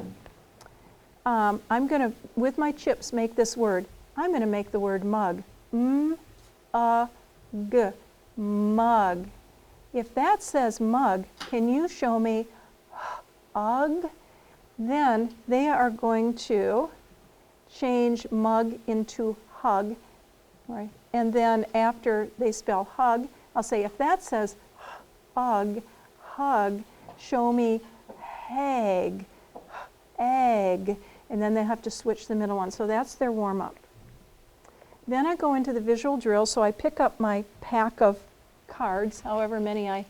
I'm going to, with my chips, make this word. I'm going to make the word mug. M-U-G, mug. If that says mug, can you show me ug? Then they are going to change mug into hug, right? And then after they spell hug, I'll say, if that says hug, hug, show me hag, egg. and then they have to switch the middle one. So that's their warm-up. Then I go into the visual drill, so I pick up my pack of cards, however many I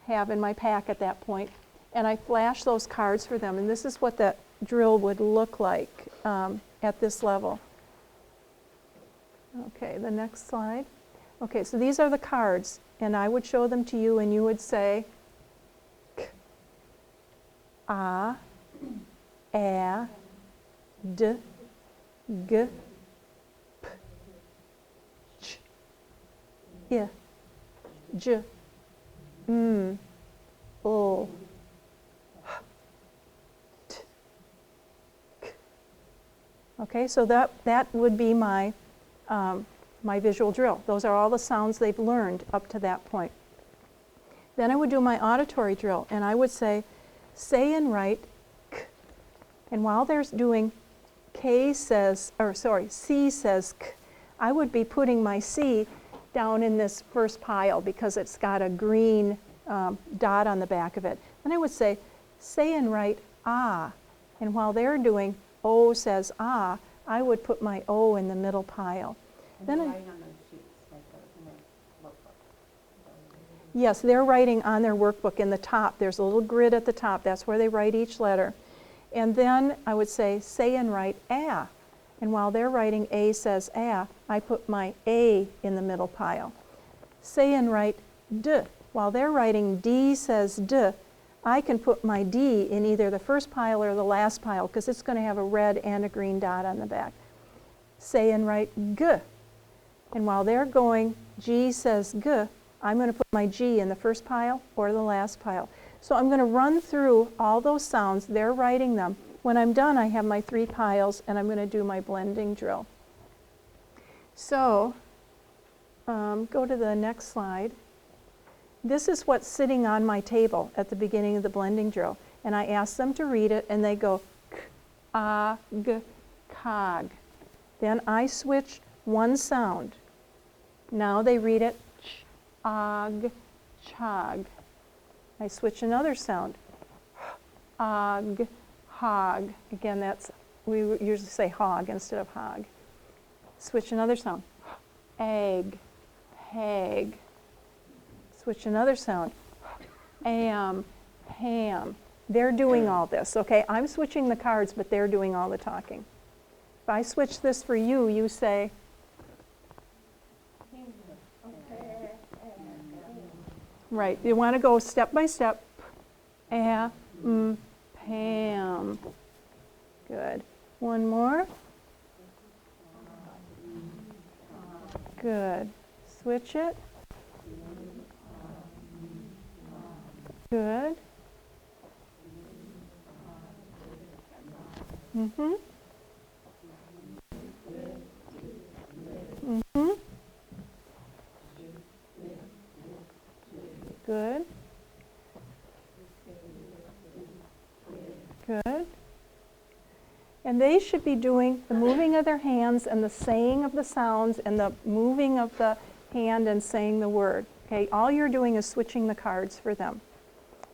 have in my pack at that point, and I flash those cards for them. And this is what that drill would look like at this level. Okay, the next slide. Okay, so these are the cards, and I would show them to you, and you would say k, a, d, g, p, ch, I, j, o, t, k. Okay, so that would be my my visual drill. Those are all the sounds they've learned up to that point. Then I would do my auditory drill, and I would say and write k. And while they're doing C says k, I would be putting my C down in this first pile because it's got a green dot on the back of it. Then I would say and write ah. And while they're doing O says ah, I would put my O in the middle pile.
And they're writing on those sheets, like in their workbook.
Yes, they're writing on their workbook in the top. There's a little grid at the top. That's where they write each letter. And then I would say and write a. And while they're writing A says a, I put my A in the middle pile. Say and write d. While they're writing D says d, I can put my D in either the first pile or the last pile because it's going to have a red and a green dot on the back. Say and write g. And while they're going G says g, I'm going to put my G in the first pile or the last pile. So I'm going to run through all those sounds. They're writing them. When I'm done, I have my 3 piles, and I'm going to do my blending drill. So go to the next slide. This is what's sitting on my table at the beginning of the blending drill. And I ask them to read it, and they go k, a, g, cog. Then I switch one sound. Now they read it ch, og, chog. I switch another sound. Og, hog. Again, we usually say hog instead of hog. Switch another sound. Egg, hag. Switch another sound. Am, ham. They're doing all this, okay? I'm switching the cards, but they're doing all the talking. If I switch this for you, you say, right, you want to go step by step. Pam. Good. One more. Good. Switch it. Good. Mm-hmm. Mm-hmm. Good. Good. And they should be doing the moving of their hands and the saying of the sounds and the moving of the hand and saying the word. Okay, all you're doing is switching the cards for them.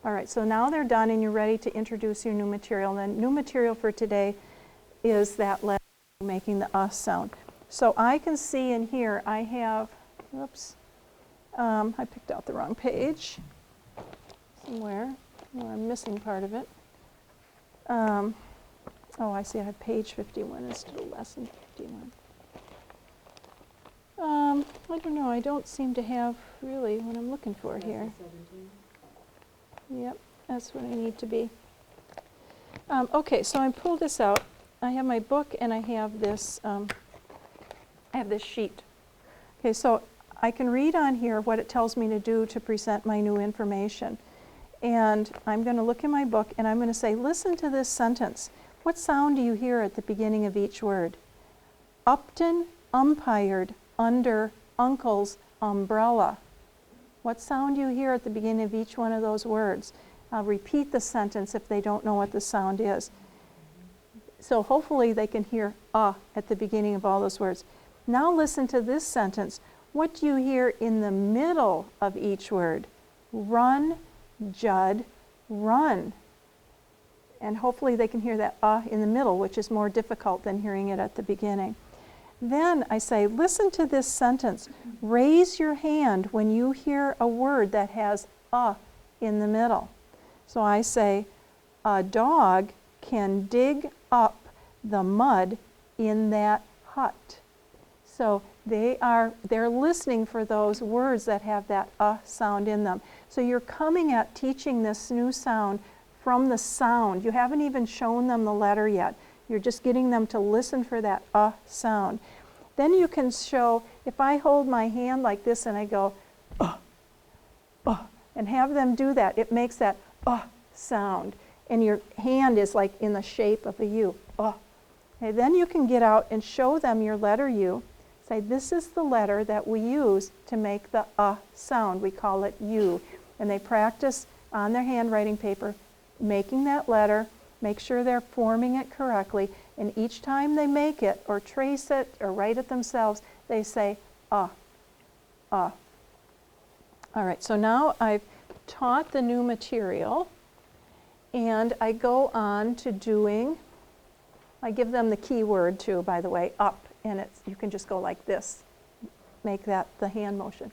All right, so now they're done and you're ready to introduce your new material. And the new material for today is that letter making the sound. So I can see in here I have, oops, I picked out the wrong page somewhere. Well, I'm missing part of it. Oh, I see, I have page 51 instead of lesson 51. I don't know, I don't seem to have really what I'm looking for here. Yep, that's what I need to be. Okay, so I pulled this out. I have my book and I have this sheet. Okay, so I can read on here what it tells me to do to present my new information. And I'm going to look in my book and I'm going to say, listen to this sentence. What sound do you hear at the beginning of each word? Upton umpired under Uncle's umbrella. What sound do you hear at the beginning of each one of those words? I'll repeat the sentence if they don't know what the sound is. So hopefully they can hear at the beginning of all those words. Now listen to this sentence. What do you hear in the middle of each word? Run, Judd, run. And hopefully they can hear that in the middle, which is more difficult than hearing it at the beginning. Then I say, listen to this sentence. Raise your hand when you hear a word that has in the middle. So I say, a dog can dig up the mud in that hut. So they're listening for those words that have that sound in them. So you're coming at teaching this new sound from the sound. You haven't even shown them the letter yet. You're just getting them to listen for that sound. Then you can show, if I hold my hand like this and I go, and have them do that, it makes that sound. And your hand is like in the shape of a U. Okay, then you can get out and show them your letter U. Say, this is the letter that we use to make the sound. We call it U. And they practice on their handwriting paper making that letter, make sure they're forming it correctly, and each time they make it or trace it or write it themselves, they say, All right, so now I've taught the new material, and I go on to doing, I give them the key word too, by the way, up, and you can just go like this, make that the hand motion.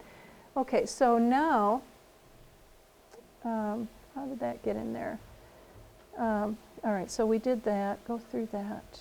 Okay, so now, how did that get in there? All right, so we did that, go through that.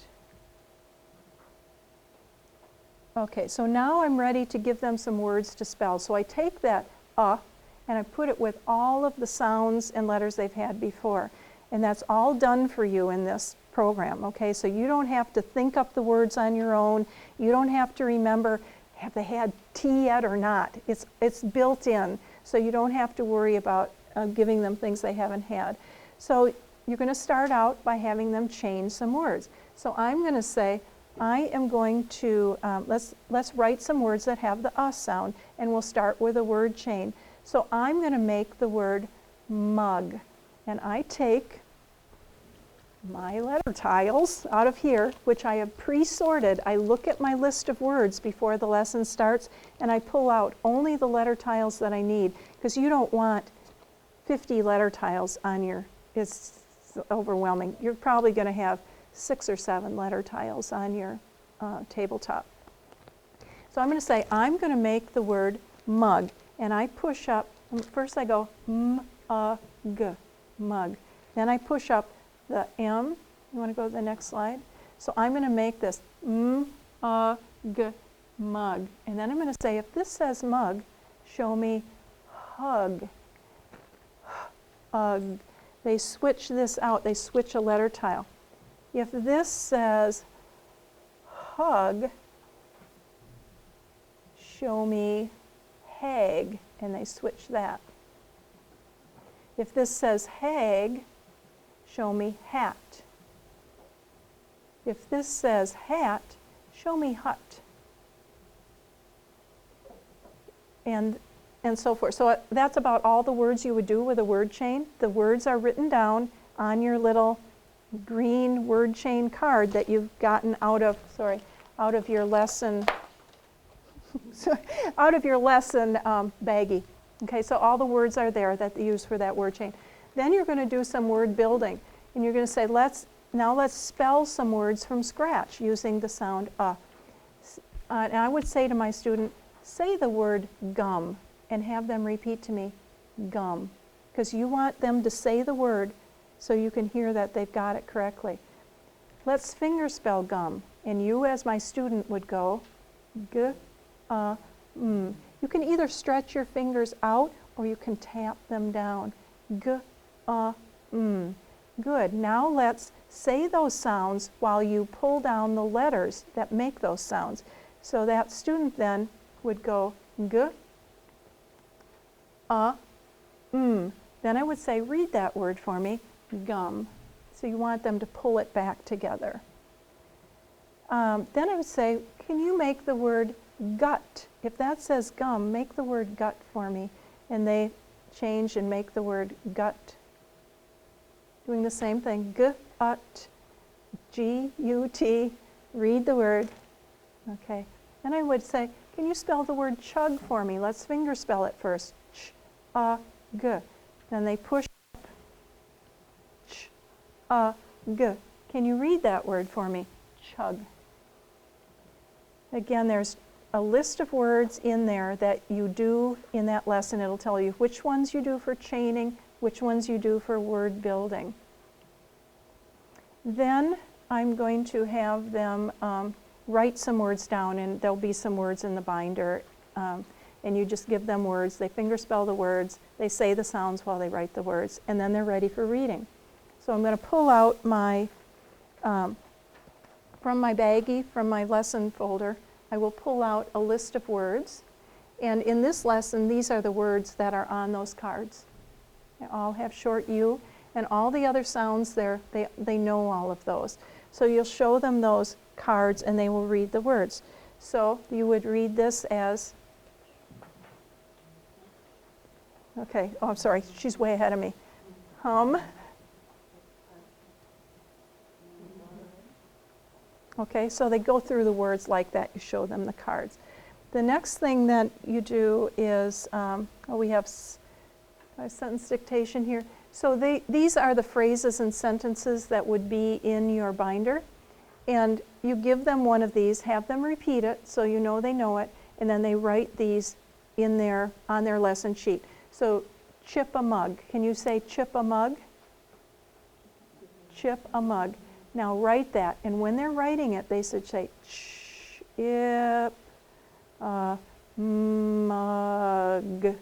Okay, so now I'm ready to give them some words to spell. So I take that and I put it with all of the sounds and letters they've had before. And that's all done for you in this program, okay? So you don't have to think up the words on your own. You don't have to remember, have they had T yet or not? It's built in, so you don't have to worry about giving them things they haven't had. So you're going to start out by having them change some words. So I'm going to say, I am going to, let's write some words that have the sound, and we'll start with a word chain. So I'm going to make the word mug. And I take my letter tiles out of here, which I have pre-sorted. I look at my list of words before the lesson starts, and I pull out only the letter tiles that I need, because you don't want 50 letter tiles on it's overwhelming. You're probably going to have 6 or 7 letter tiles on your tabletop. So I'm going to say, I'm going to make the word mug, and I push up, first I go m-a-g, mug. Then I push up the M. You want to go to the next slide? So I'm going to make this m-a-g, mug. And then I'm going to say, if this says mug, show me hug. Hug. They switch this out. They switch a letter tile. If this says hug, show me hag, and they switch that. If this says hag, show me hat. If this says hat, show me hut. And so forth. So that's about all the words you would do with a word chain. The words are written down on your little green word chain card that you've gotten out of your lesson, baggie. Okay, so all the words are there that you use for that word chain. Then you're going to do some word building, and you're going to say, let's spell some words from scratch using the sound and I would say to my student, say the word gum, and have them repeat to me, gum, because you want them to say the word so you can hear that they've got it correctly. Let's finger spell gum, and you as my student would go, g-m. You can either stretch your fingers out or you can tap them down, g-m. Good, now let's say those sounds while you pull down the letters that make those sounds. So that student then would go, g, m. Then I would say, read that word for me, gum. So you want them to pull it back together. Then I would say, can you make the word gut? If that says gum, make the word gut for me. And they change and make the word gut. Doing the same thing, gut, G-U-T, read the word. Okay. Then I would say, can you spell the word chug for me? Let's finger spell it first. Ch-a-g. Then they push up, Can you read that word for me? Chug. Again, there's a list of words in there that you do in that lesson. It'll tell you which ones you do for chaining, which ones you do for word building. Then I'm going to have them write some words down, and there'll be some words in the binder. And you just give them words. They fingerspell the words. They say the sounds while they write the words, and then they're ready for reading. So I'm going to pull out my, from my baggie, from my lesson folder, I will pull out a list of words. And in this lesson, these are the words that are on those cards. They all have short U, and all the other sounds there, they know all of those. So you'll show them those cards, and they will read the words. So you would read this as, okay, oh, I'm sorry, she's way ahead of me. Hum. Okay, so they go through the words like that. You show them the cards. The next thing that you do is, we have sentence dictation here. So these are the phrases and sentences that would be in your binder. And you give them one of these, have them repeat it so you know they know it, and then they write these in on their lesson sheet. So chip a mug. Can you say chip a mug? Chip a mug. Now write that, and when they're writing it, they should say chip a mug.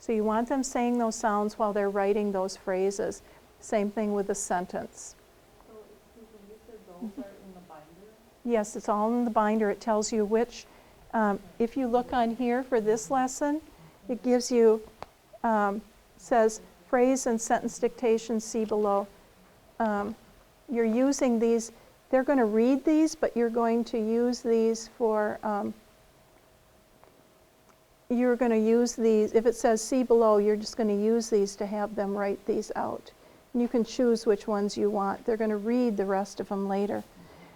So you want them saying those sounds while they're writing those phrases. Same thing with the sentence.
So, Susan, you said those are in the binder?
Yes, it's all in the binder. It tells you which. If you look on here for this lesson, it gives you, says phrase and sentence dictation, see below. You're using these, they're going to read these, but you're going to use these for, you're going to use these, if it says see below, you're just going to use these to have them write these out. And you can choose which ones you want. They're going to read the rest of them later.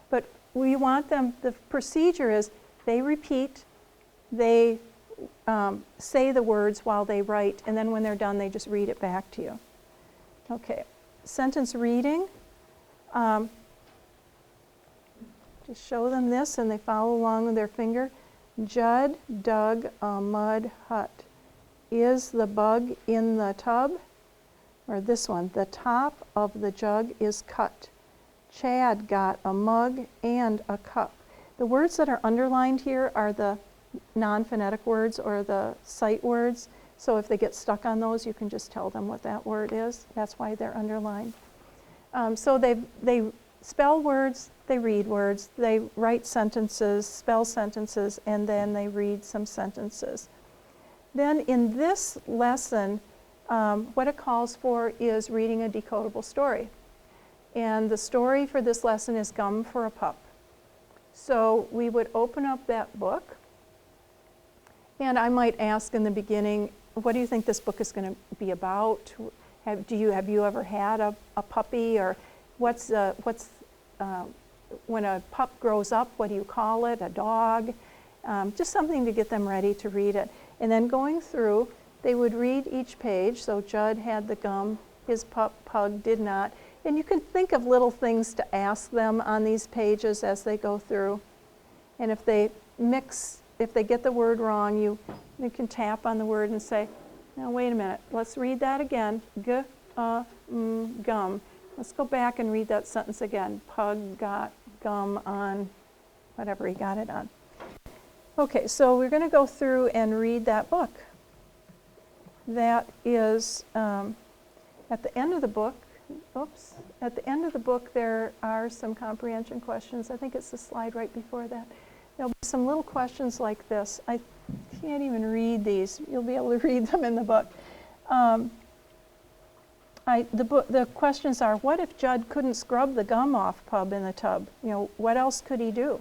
But we want them, the procedure is they repeat, they say the words while they write, and then when they're done, they just read it back to you. Okay, sentence reading. Just show them this and they follow along with their finger. Judd dug a mud hut. Is the bug in the tub? Or this one, the top of the jug is cut. Chad got a mug and a cup. The words that are underlined here are the non-phonetic words or the sight words. So if they get stuck on those, you can just tell them what that word is. That's why they're underlined. So they spell words, they read words, they write sentences, spell sentences, and then they read some sentences. Then in this lesson, what it calls for is reading a decodable story. And the story for this lesson is Gum for a Pup. So we would open up that book, and I might ask in the beginning, what do you think this book is going to be about? Have you ever had a puppy, or what's when a pup grows up, what do you call it? A dog? Just something to get them ready to read it. And then going through, they would read each page. So Judd had the gum, his pug did not. And you can think of little things to ask them on these pages as they go through. And if they get the word wrong, you can tap on the word and say, now wait a minute, let's read that again. Gum. Let's go back and read that sentence again. Pug got gum on whatever he got it on. Okay, so we're going to go through and read that book. That is at the end of the book. At the end of the book there are some comprehension questions. I think it's the slide right before that. There'll be some little questions like this. I can't even read these. You'll be able to read them in the book. The questions are, what if Judd couldn't scrub the gum off Pub in the tub? What else could he do?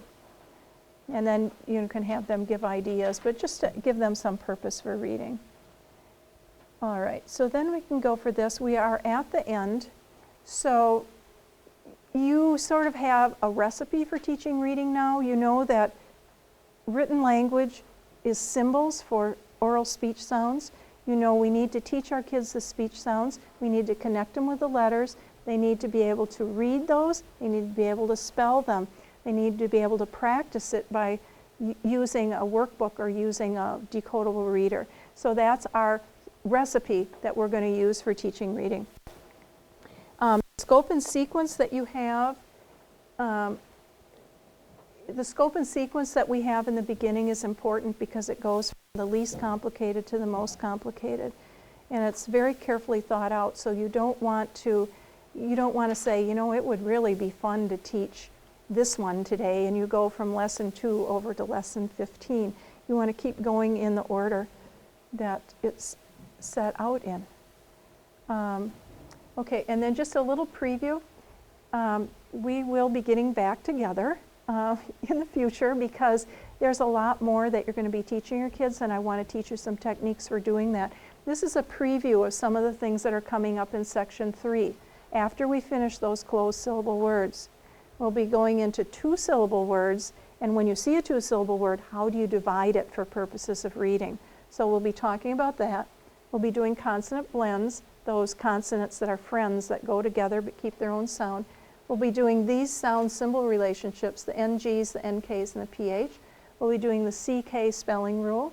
And then you can have them give ideas, but just to give them some purpose for reading. All right, so then we can go for this. We are at the end. So you sort of have a recipe for teaching reading now. You know that written language is symbols for oral speech sounds. You know we need to teach our kids the speech sounds. We need to connect them with the letters. They need to be able to read those. They need to be able to spell them. They need to be able to practice it by using a workbook or using a decodable reader. So that's our recipe that we're going to use for teaching reading. Scope and sequence that you have, the scope and sequence that we have in the beginning is important because it goes from the least complicated to the most complicated. And it's very carefully thought out, so you don't want to say, you know, it would really be fun to teach this one today, and you go from lesson 2 over to lesson 15. You want to keep going in the order that it's set out in. Okay, and then just a little preview. We will be getting back together in the future because there's a lot more that you're going to be teaching your kids, and I want to teach you some techniques for doing that. This is a preview of some of the things that are coming up in section 3. After we finish those closed syllable words, we'll be going into 2-syllable words, and when you see a 2-syllable word, how do you divide it for purposes of reading? So we'll be talking about that. We'll be doing consonant blends, those consonants that are friends that go together but keep their own sound. We'll be doing these sound symbol relationships, the NGs, the NKs, and the PH. We'll be doing the CK spelling rule.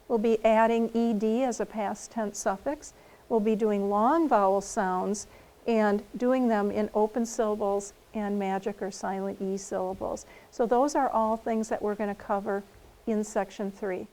We'll be adding ED as a past tense suffix. We'll be doing long vowel sounds and doing them in open syllables and magic or silent E syllables. So those are all things that we're going to cover in section 3.